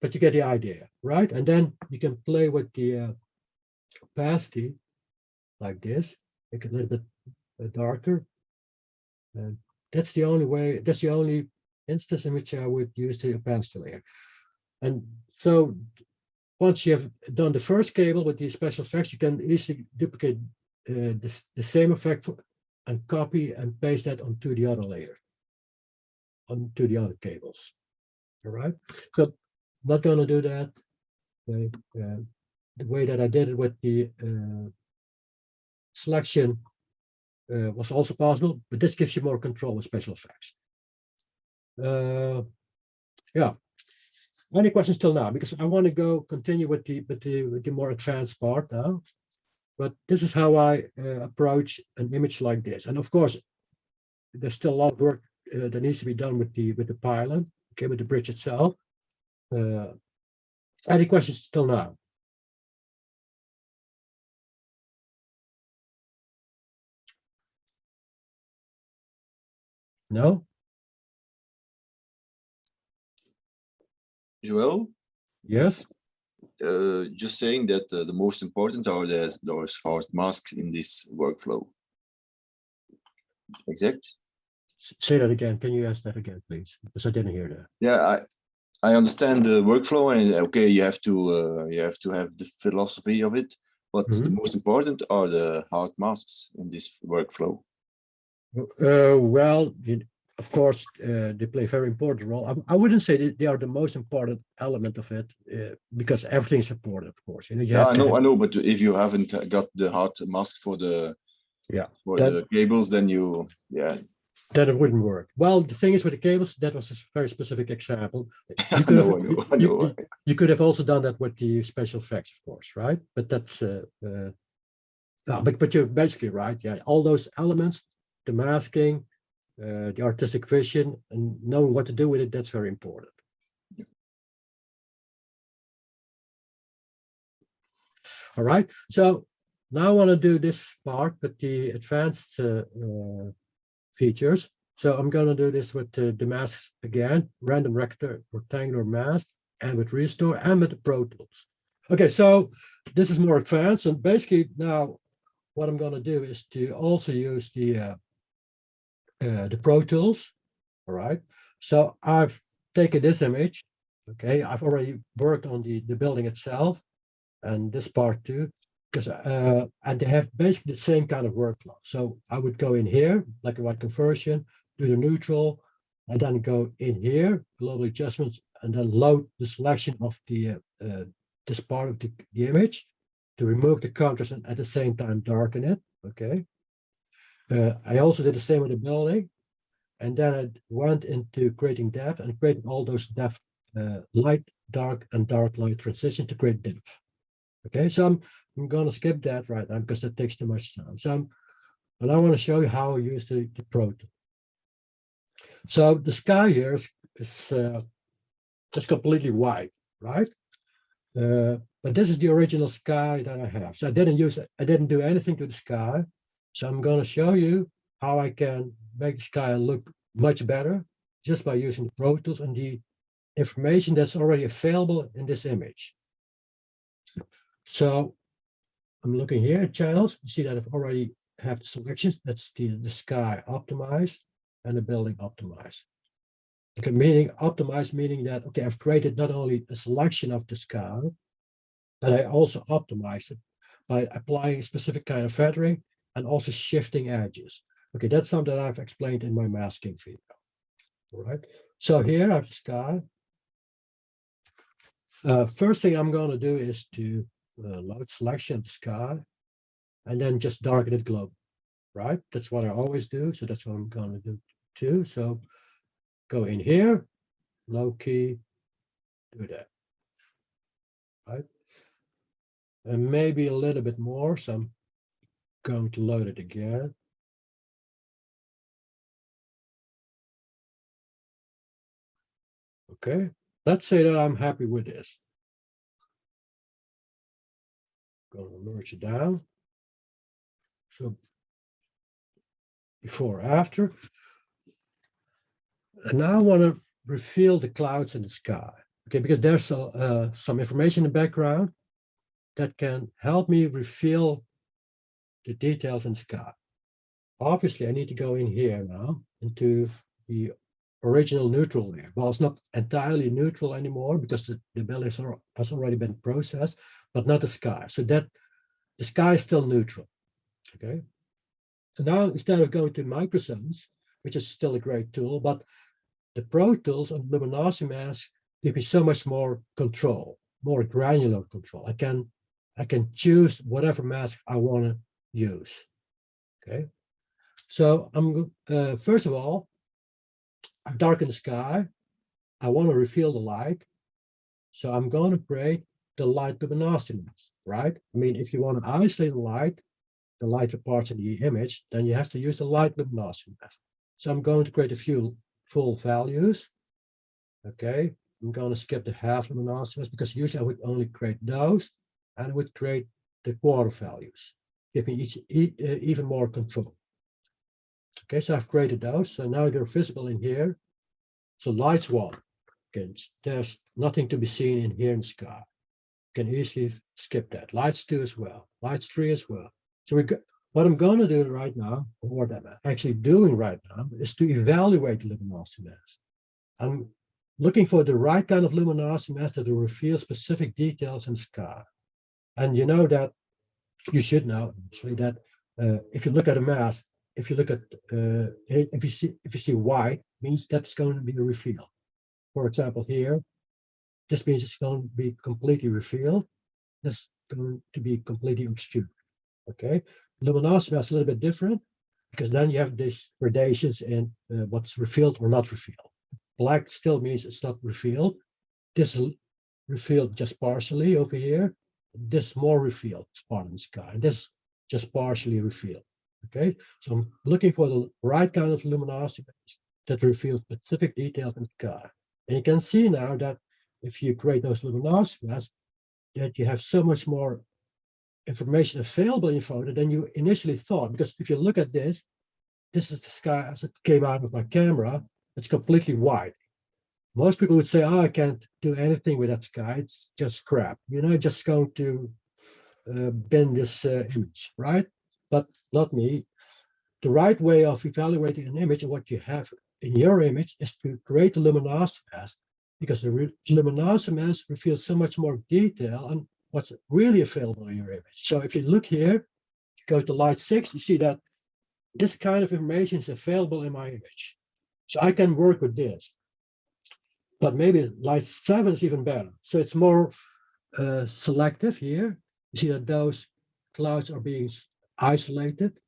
but you get the idea, right? And then you can play with the opacity like this, make it a little bit darker. And that's the only way, that's the only instance in which I would use the opacity layer. And so once you have done the first cable with the special effects, you can easily duplicate the same effect and copy and paste that onto the other layer, onto the other cables. All right, so I'm not going to do that. Okay. The way that I did it with the selection was also possible, but this gives you more control with special effects. Yeah. Any questions till now? Because I want to continue with the more advanced part now. But this is how I approach an image like this. And of course, there's still a lot of work that needs to be done with the pylon, okay, with the bridge itself. Any questions till now? No? Joel, Yes? just saying that the most important are those hard masks in this workflow. Exact? Say that again. Can you ask that again, please? Because I didn't hear that. Yeah, I understand the workflow, and okay, you have to have the philosophy of it, but the most important are the hard masks in this workflow. Well, of course, they play a very important role. I wouldn't say that they are the most important element of it, because everything is important, of course. You know, Yeah, I know, but if you haven't got the hard mask for the the cables, then then it wouldn't work. Well, the thing is with the cables, that was a very specific example. I know. You could have also done that with the special effects, of course, right? But that's but you're basically right. Yeah, all those elements, the masking, the artistic vision, and knowing what to do with it, that's very important. All right, so now I want to do this part with the advanced features. So I'm going to do this with the masks again, random rectangular mask, and with restore and with the Pro Tools. Okay, so this is more advanced, and basically now what I'm going to do is to also use the Pro Tools. All right, so I've taken this image. Okay, I've already worked on the building itself and this part too, because and they have basically the same kind of workflow. So I would go in here, black and white conversion, do the neutral, and then go in here, global adjustments, and then load the selection of the this part of the image to remove the contrast and at the same time darken it. Okay. I also did the same with the building, and then I went into creating depth and creating all those depth, light, dark, and dark light transition to create depth. Okay, so I'm going to skip that right now because that takes too much time. So but I want to show you how I use the Pro Tool. So the sky here is completely white, right? But this is the original sky that I have. So I didn't do anything to the sky. So I'm going to show you how I can make the sky look much better just by using the Pro Tools and the information that's already available in this image. So I'm looking here at channels. You see that I've already have the selections. That's the sky optimized and the building optimized. Okay, meaning optimized, meaning that, okay, I've created not only a selection of the sky, but I also optimize it by applying a specific kind of feathering and also shifting edges. Okay, that's something that I've explained in my masking video. All right, so here I have the sky. First thing I'm going to do is to load selection of the sky and then just darken it global, right? That's what I always do. So that's what I'm going to do too. So go in here, low key, do that, right? And maybe a little bit more. So I'm going to load it again. Okay, let's say that I'm happy with this. Going to merge it down. So before, after. And now I want to reveal the clouds in the sky. Okay, because there's some information in the background that can help me reveal the details in the sky. Obviously, I need to go in here now into the original neutral layer. Well, it's not entirely neutral anymore because the building has already been processed, but not the sky. So that the sky is still neutral. Okay. So now instead of going to microzones, which is still a great tool, but the Pro Tools and luminosity mask give me so much more control, more granular control. I can choose whatever mask I want to use. Okay. So I'm first of all, I've darkened the sky. I want to reveal the light. So I'm going to create the light luminosity mask, right? I mean, if you want to isolate the lighter parts in the image, then you have to use the light luminosity mask. So I'm going to create a few full values. Okay, I'm going to skip the half luminosity mask because usually I would only create those, and I would create the quarter values, giving even more control. Okay, so I've created those. So now they're visible in here. So lights 1. Okay, there's nothing to be seen in here in the sky. You can easily skip that. Lights 2 as well. Lights 3 as well. So what I'm going to do right now, or what I'm actually doing right now, is to evaluate the luminosity mask. I'm looking for the right kind of luminosity mask that will reveal specific details in the sky. And you know that, you should know actually that if you look at a mask, if you look at if you see white, means that's going to be a reveal. For example, here, this means it's going to be completely revealed. This is going to be completely obscured. Okay, luminosity mask is a little bit different because then you have these gradations in what's revealed or not revealed. Black still means it's not revealed. This is revealed just partially over here. This is more revealed, spot in the sky. And this just partially revealed. Okay, so I'm looking for the right kind of luminosity that reveals specific details in the sky. And you can see now that if you create those luminosity masks, that you have so much more information available in your photo than you initially thought. Because if you look at this is the sky as it came out of my camera. It's completely white. Most people would say, oh, I can't do anything with that sky. It's just crap. You're not just going to bend this image, right? But not me. The right way of evaluating an image and what you have in your image is to create a luminosity mask, because the luminosity mask reveals so much more detail on what's really available in your image. So if you look here, you go to light 6, you see that this kind of information is available in my image. So I can work with this. But maybe light 7 is even better. So it's more selective here. You see that those clouds are being isolated.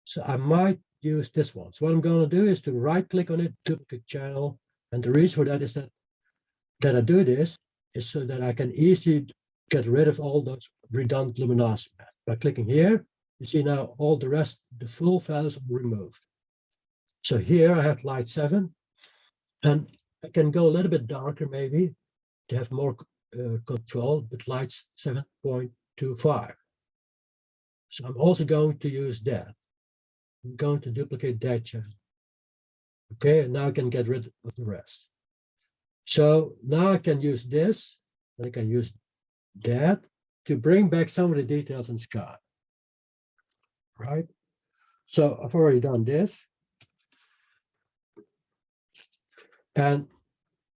So I might use this one. So what I'm going to do is to right click on it, duplicate channel. And the reason for that is that I do this is so that I can easily get rid of all those redundant luminosity masks. By clicking here, you see now all the rest, the full values are removed. So here I have light 7, and I can go a little bit darker maybe to have more control with lights 7.25. So I'm also going to use that. I'm going to duplicate that channel. Okay, and now I can get rid of the rest. So now I can use this, and I can use that to bring back some of the details in the sky. Right? So I've already done this. And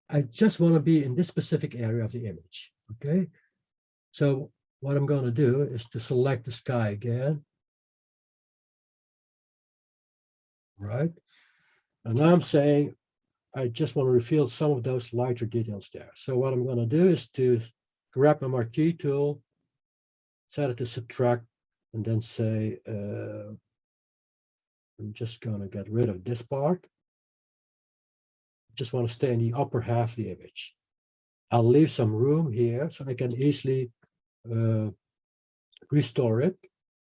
I just want to be in this specific area of the image. Okay. So what I'm going to do is to select the sky again. Right. And now I'm saying I just want to reveal some of those lighter details there. So what I'm going to do is to grab my marquee tool, set it to subtract, and then say, I'm just going to get rid of this part. Just want to stay in the upper half of the image. I'll leave some room here so I can easily restore it,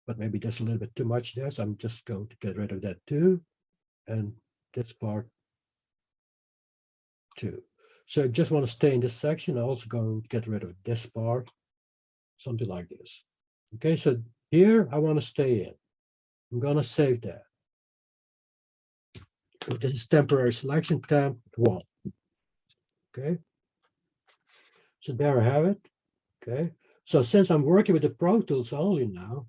but maybe there's a little bit too much there. So I'm just going to get rid of that too. And this part too. So I just want to stay in this section. I'm also going to get rid of this part, something like this. Okay, so here I want to stay in. I'm going to save that. This is temporary selection, temp 1. Okay. So there I have it. Okay. So since I'm working with the Pro Tools only now,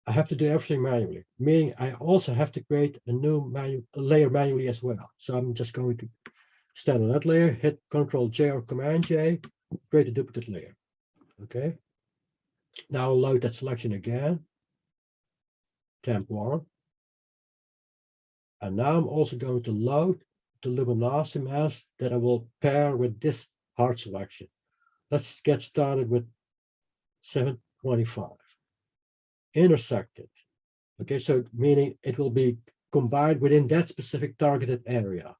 I have to do everything manually, meaning I also have to create a new layer manually as well. So I'm just going to stand on that layer, hit Control J or Command J, create a duplicate layer. Okay. Now I'll load that selection again. Temp 1. And now I'm also going to load the luminosity mask that I will pair with this hard selection. Let's get started with 725. Intersected. Okay, so meaning it will be combined within that specific targeted area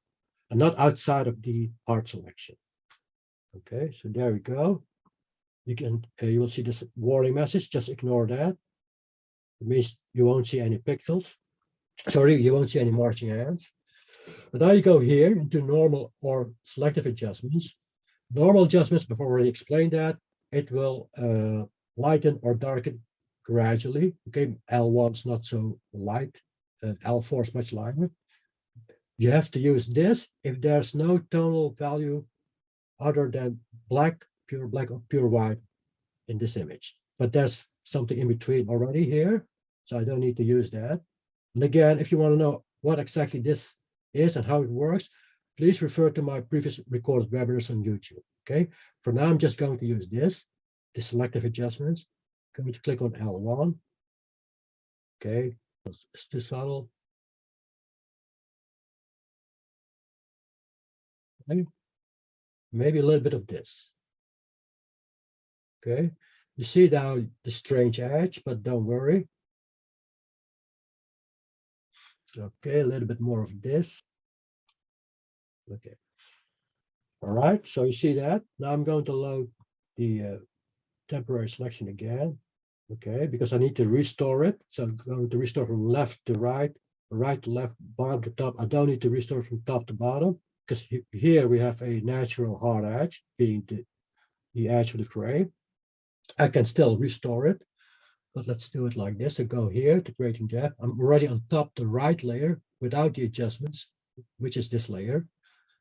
and not outside of the hard selection. Okay, so there we go. You will see this warning message, just ignore that. It means you won't see any pixels. Sorry, you won't see any marching ants. But now you go here into normal or selective adjustments. Normal adjustments, before I already explained that, it will lighten or darken gradually. Okay, L1 is not so light, L4 is much lighter. You have to use this if there's no tonal value other than black, pure black or pure white in this image. But there's something in between already here, so I don't need to use that. And again, if you want to know what exactly this is and how it works, please refer to my previous recorded webinars on YouTube. Okay, for now, I'm just going to use this, the selective adjustments. I'm going to click on L1. Okay, it's too subtle. Okay. Maybe a little bit of this. Okay, you see now the strange edge, but don't worry. Okay, a little bit more of this. Okay. All right, so you see that. Now I'm going to load the temporary selection again. Okay, because I need to restore it. So I'm going to restore from left to right to left, bottom to top. I don't need to restore from top to bottom because here we have a natural hard edge being the edge of the frame. I can still restore it, but let's do it like this. So go here to creating that. I'm already on top the right layer without the adjustments, which is this layer.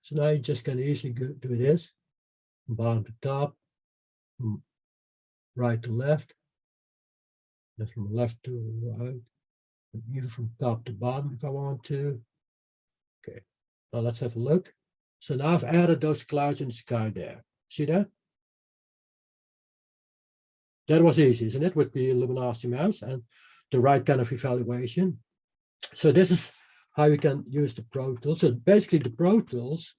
So now you just can easily do this, bottom to top, from right to left, and from left to right, and even from top to bottom if I want to. Okay, now let's have a look. So now I've added those clouds in the sky there. See that? That was easy, isn't it? With the luminosity mask and the right kind of evaluation. So this is how you can use the Pro Tools. So basically the Pro Tools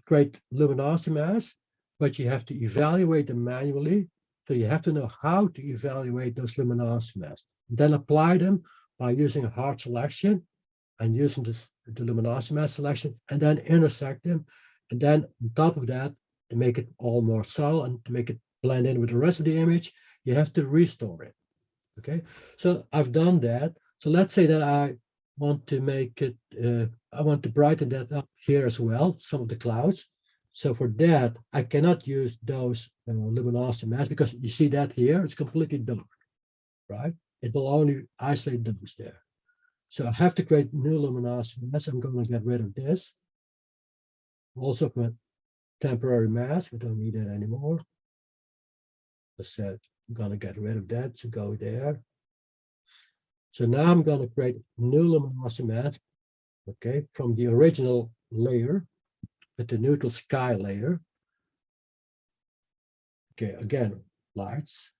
create luminosity masks, but you have to evaluate them manually. So you have to know how to evaluate those luminosity masks. Then apply them by using a hard selection and using the luminosity mask selection, and then intersect them. And then on top of that, to make it all more subtle and to make it blend in with the rest of the image, you have to restore it. Okay, so I've done that. So let's say that I want to make it, I want to brighten that up here as well, some of the clouds. So for that, I cannot use those luminosity masks because you see that here, it's completely dark, right? It will only isolate those there. So I have to create new luminosity masks. I'm going to get rid of this. Also my temporary mask, we don't need it anymore. I said, I'm going to get rid of that to go there. So now I'm going to create new luminosity mask, okay, from the original layer with the neutral sky layer. Okay, again, lights.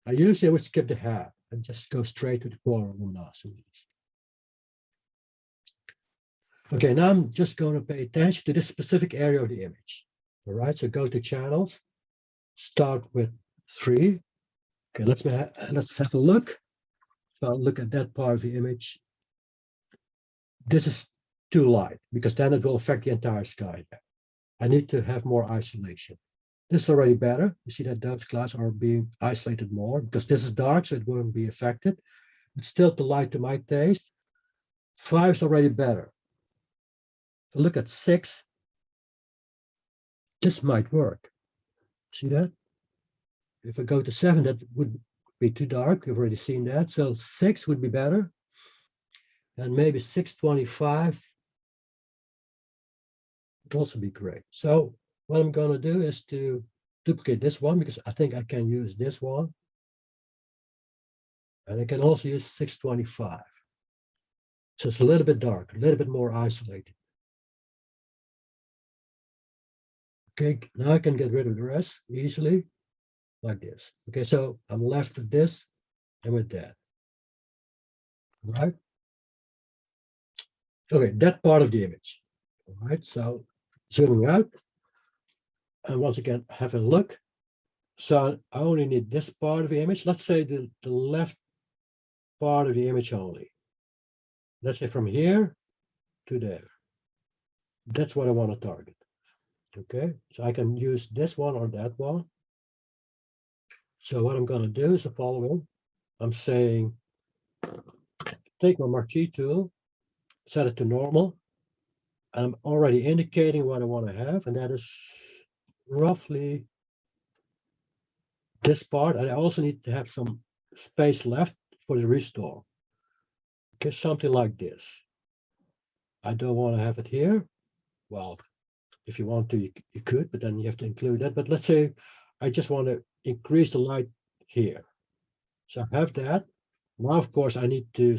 I usually would skip the half and just go straight to the core luminosity. Okay, now I'm just going to pay attention to this specific area of the image. All right, so go to channels, start with 3. Okay, let's have a look. So I'll look at that part of the image. This is too light because then it will affect the entire sky. I need to have more isolation. This is already better. You see that those clouds are being isolated more because this is dark, so it won't be affected. It's still too light to my taste. 5 is already better. So look at 6. This might work. See that? If I go to 7, that would be too dark. We've already seen that. So 6 would be better. And maybe 625 would also be great. So what I'm gonna do is to duplicate this one because I think I can use this one. And I can also use 625. So it's a little bit dark, a little bit more isolated. Okay, now I can get rid of the rest easily, like this. Okay, so I'm left with this and with that. Right? Okay, that part of the image. All right, so zooming out. And once again, have a look. So I only need this part of the image. Let's say the left part of the image only. Let's say from here to there. That's what I want to target. Okay, so I can use this one or that one. So what I'm going to do is the following. I'm saying, take my marquee tool, set it to normal. And I'm already indicating what I want to have, and that is roughly this part. I also need to have some space left for the restore. Okay, something like this. I don't want to have it here. Well, if you want to, you could, but then you have to include that. But let's say I just want to increase the light here. So I have that. Now, of course, I need to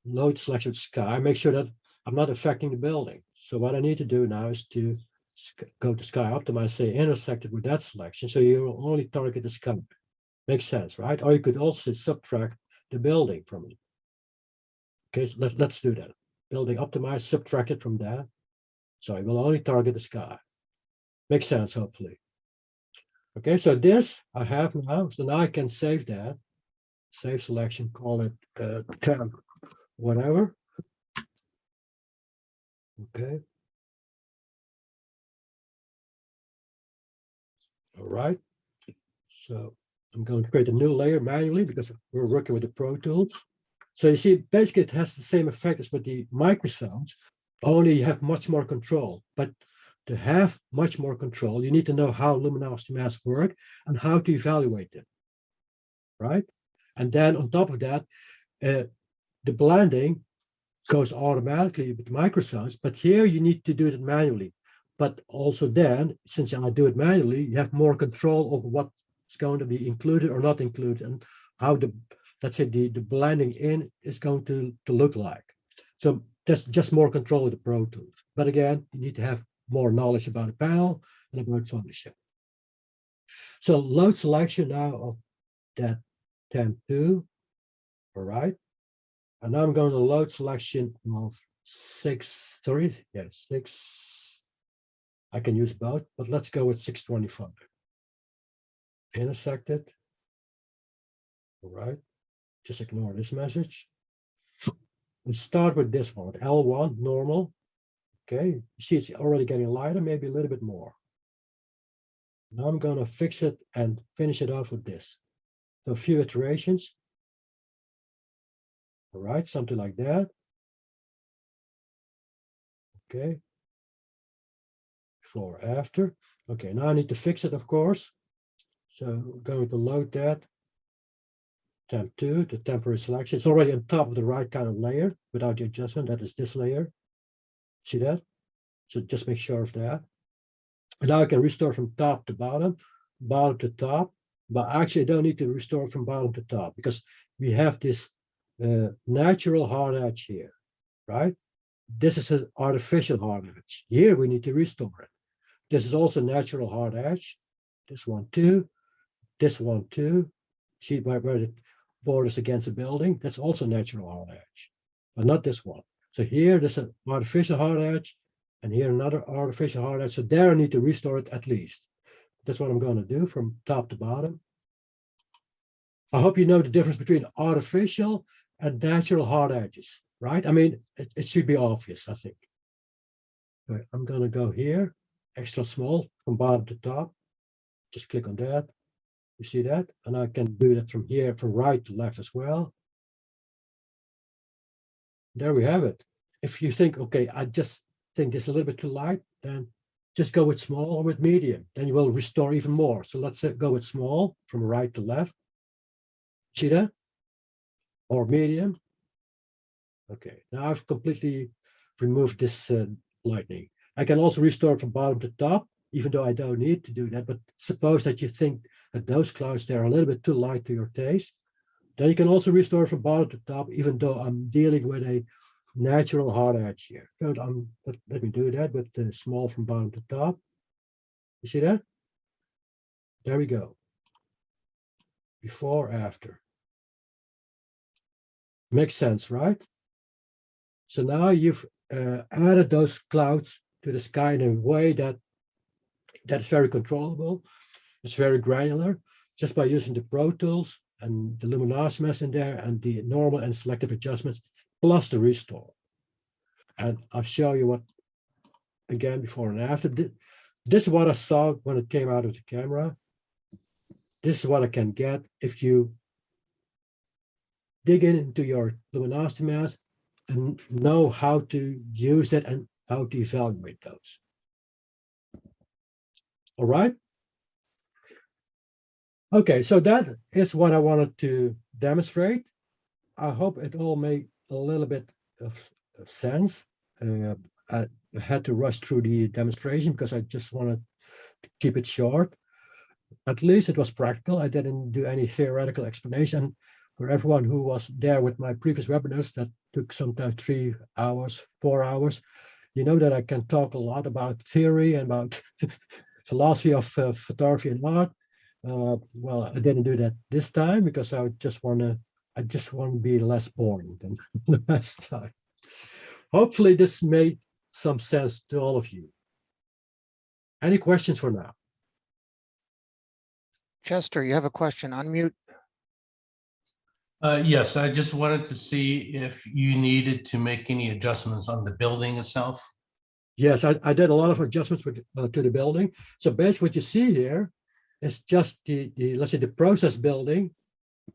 load selection sky, make sure that I'm not affecting the building. So what I need to do now is to go to sky optimize, say intersect it with that selection. So you will only target the sky. Makes sense, right? Or you could also subtract the building from it. Okay, so let's do that. Building optimize, subtract it from that. So it will only target the sky. Makes sense, hopefully. Okay, so this I have now. So now I can save that. Save selection, call it temp, whatever. Okay. All right. So I'm going to create a new layer manually because we're working with the Pro Tools. So you see, basically it has the same effect as with the microzones, only you have much more control. But to have much more control, you need to know how luminosity masks work and how to evaluate them, right? And then on top of that, the blending goes automatically with microzones, but here you need to do it manually. But also then, since I do it manually, you have more control over what's going to be included or not included and how the, let's say the blending in is going to look like. So that's just more control of the Pro Tools. But again, you need to have more knowledge about the panel and about Photoshop. So load selection now of that temp 2, all right. And now I'm going to load selection of 6, sorry, yeah, 6. I can use both, but let's go with 625. Intersected. All right. Just ignore this message. We start with this one, with L1, normal. Okay, you see it's already getting lighter, maybe a little bit more. Now I'm going to fix it and finish it off with this. So a few iterations. All right, something like that. Okay. Before, after. Okay, now I need to fix it, of course. So I'm going to load that. Temp 2, the temporary selection. It's already on top of the right kind of layer without the adjustment. That is this layer. See that? So just make sure of that. And now I can restore from top to bottom to top. But actually, I don't need to restore from bottom to top because we have this natural hard edge here, right? This is an artificial hard edge. Here we need to restore it. This is also natural hard edge. This one too. This one too. See where it borders against a building. That's also natural hard edge, but not this one. So here there's an artificial hard edge, and here another artificial hard edge. So there I need to restore it at least. That's what I'm going to do from top to bottom. I hope you know the difference between artificial and natural hard edges, right? I mean, it should be obvious, I think. Right, I'm going to go here, extra small, from bottom to top. Just click on that. You see that? And I can do that from here, from right to left as well. There we have it. If you think, okay, I just think it's a little bit too light, then just go with small or with medium. Then you will restore even more. So let's go with small, from right to left. See that? Or medium. Okay, now I've completely removed this lightning. I can also restore from bottom to top, even though I don't need to do that. But suppose that you think that those clouds there are a little bit too light to your taste, then you can also restore from bottom to top, even though I'm dealing with a natural hard edge here. So let me do that with the small from bottom to top. You see that? There we go. Before, after. Makes sense, right? So now you've added those clouds to the sky in a way that is very controllable. It's very granular, just by using the Pro Tools and the luminosity mask in there and the normal and selective adjustments, plus the restore. And I'll show you what, again, before and after. This is what I saw when it came out of the camera. This is what I can get if you dig into your luminosity mask and know how to use that and how to evaluate those. All right. Okay, so that is what I wanted to demonstrate. I hope it all made a little bit of sense. I had to rush through the demonstration because I just wanted to keep it short. At least it was practical. I didn't do any theoretical explanation. For everyone who was there with my previous webinars that took sometimes 3 hours, 4 hours, you know that I can talk a lot about theory and about philosophy of photography and art. Well, I didn't do that this time because I just want to be less boring than the last time. Hopefully this made some sense to all of you. Any questions for now? Chester, you have a question. Unmute. Yes, I just wanted to see if you needed to make any adjustments on the building itself. Yes, I did a lot of adjustments with, to the building. So basically what you see here is just the let's say the process building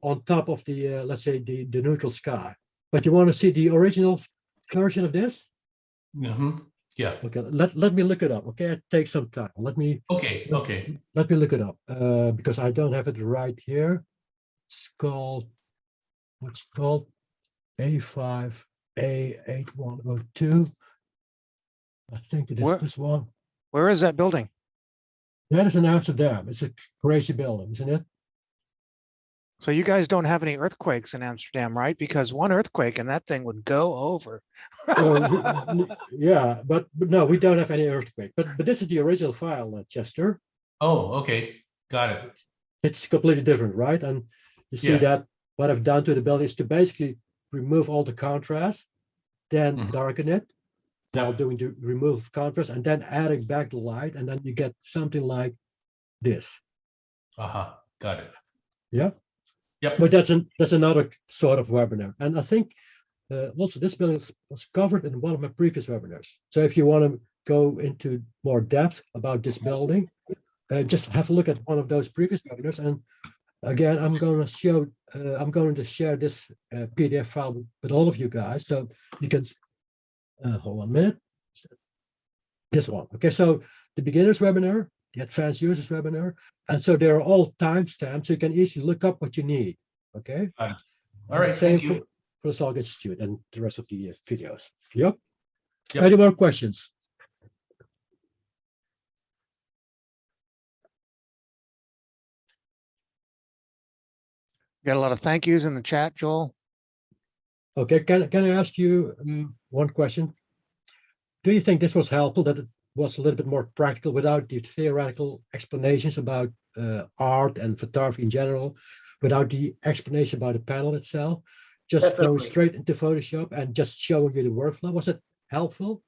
on top of the let's say the neutral sky. But you want to see the original version of this? Mm-hmm. Yeah. Okay, let me look it up. Okay, it takes some time. Okay. Let me look it up because I don't have it right here. It's called, what's it called? A5A8102. I think it is Where- this one. Where is that building? That is in Amsterdam. It's a crazy building, isn't it? So you guys don't have any earthquakes in Amsterdam, right? Because one earthquake and that thing would go over. Yeah, but no, we don't have any earthquake. But this is the original file, Chester. Oh, okay. Got it. It's completely different, right? And you see Yeah. that what I've done to the building is to basically remove all the contrast, then Mhm. darken it while Yeah. doing the remove contrast, and then adding back the light, and then you get something like this. Uh-huh. Got it. Yeah. Yep. But that's another sort of webinar. And I think also this building was covered in one of my previous webinars. So if you want to go into more depth about this building, just have a look at one of those previous webinars. And again, I'm going to share this PDF file with all of you guys. So you can, hold on a minute. This one. Okay, so the beginners webinar, the advanced users webinar. And so they're all timestamped, so you can easily look up what you need. Okay. Got it. All right. Same Thank you. for the Salk Institute and the rest of the videos. Yep. Yep. Any more questions? Got a lot of thank yous in the chat, Joel. Okay, can I ask you one question? Do you think this was helpful, that it was a little bit more practical without the theoretical explanations about art and photography in general, without the explanation about the panel itself, just going Definitely. straight into Photoshop and just showing you the workflow? Was it helpful?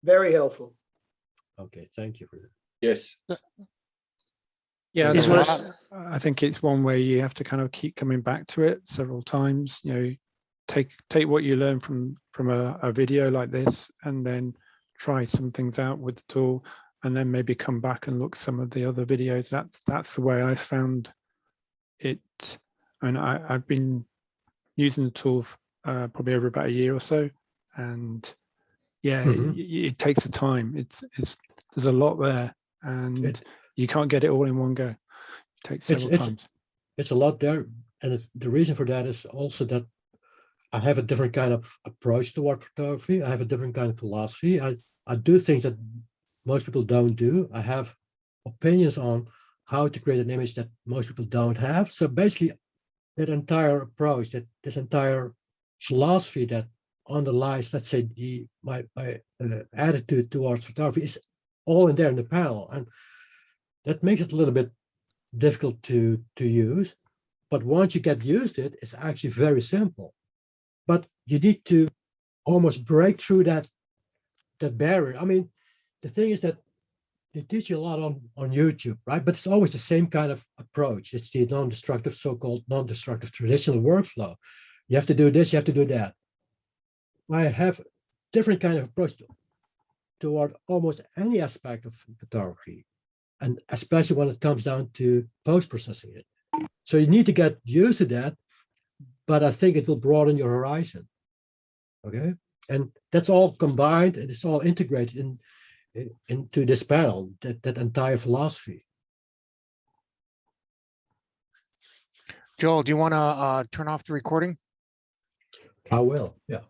Very helpful. Okay, thank you for that. Yes. Yeah, There's that's a what lot- I think it's one where you have to kind of keep coming back to it several times. You know, take what you learn from a video like this, and then try some things out with the tool, and then maybe come back and look some of the other videos. That's the way I found it. And I've been using the tool probably over about a year or so, and yeah, it takes the time. It's there's a lot there, and you can't get it all in one go. It takes several times. It's a lot there, and it's the reason for that is also that I have a different kind of approach toward photography. I have a different kind of philosophy. I do things that most people don't do. I have opinions on how to create an image that most people don't have. So basically, that entire approach, this entire philosophy that underlies, let's say, my attitude towards photography is all in there in the panel, and that makes it a little bit difficult to use. But once you get used to it, it's actually very simple. But you need to almost break through that barrier. I mean, the thing is that they teach you a lot on YouTube, right? But it's always the same kind of approach. It's the non-destructive, so-called non-destructive traditional workflow. You have to do this, you have to do that. I have different kind of approach toward almost any aspect of photography, and especially when it comes down to post-processing it. So you need to get used to that, but I think it will broaden your horizon. Okay, and that's all combined, and it's all integrated into this panel, that entire philosophy. Joel, do you want to turn off the recording? I will, yeah.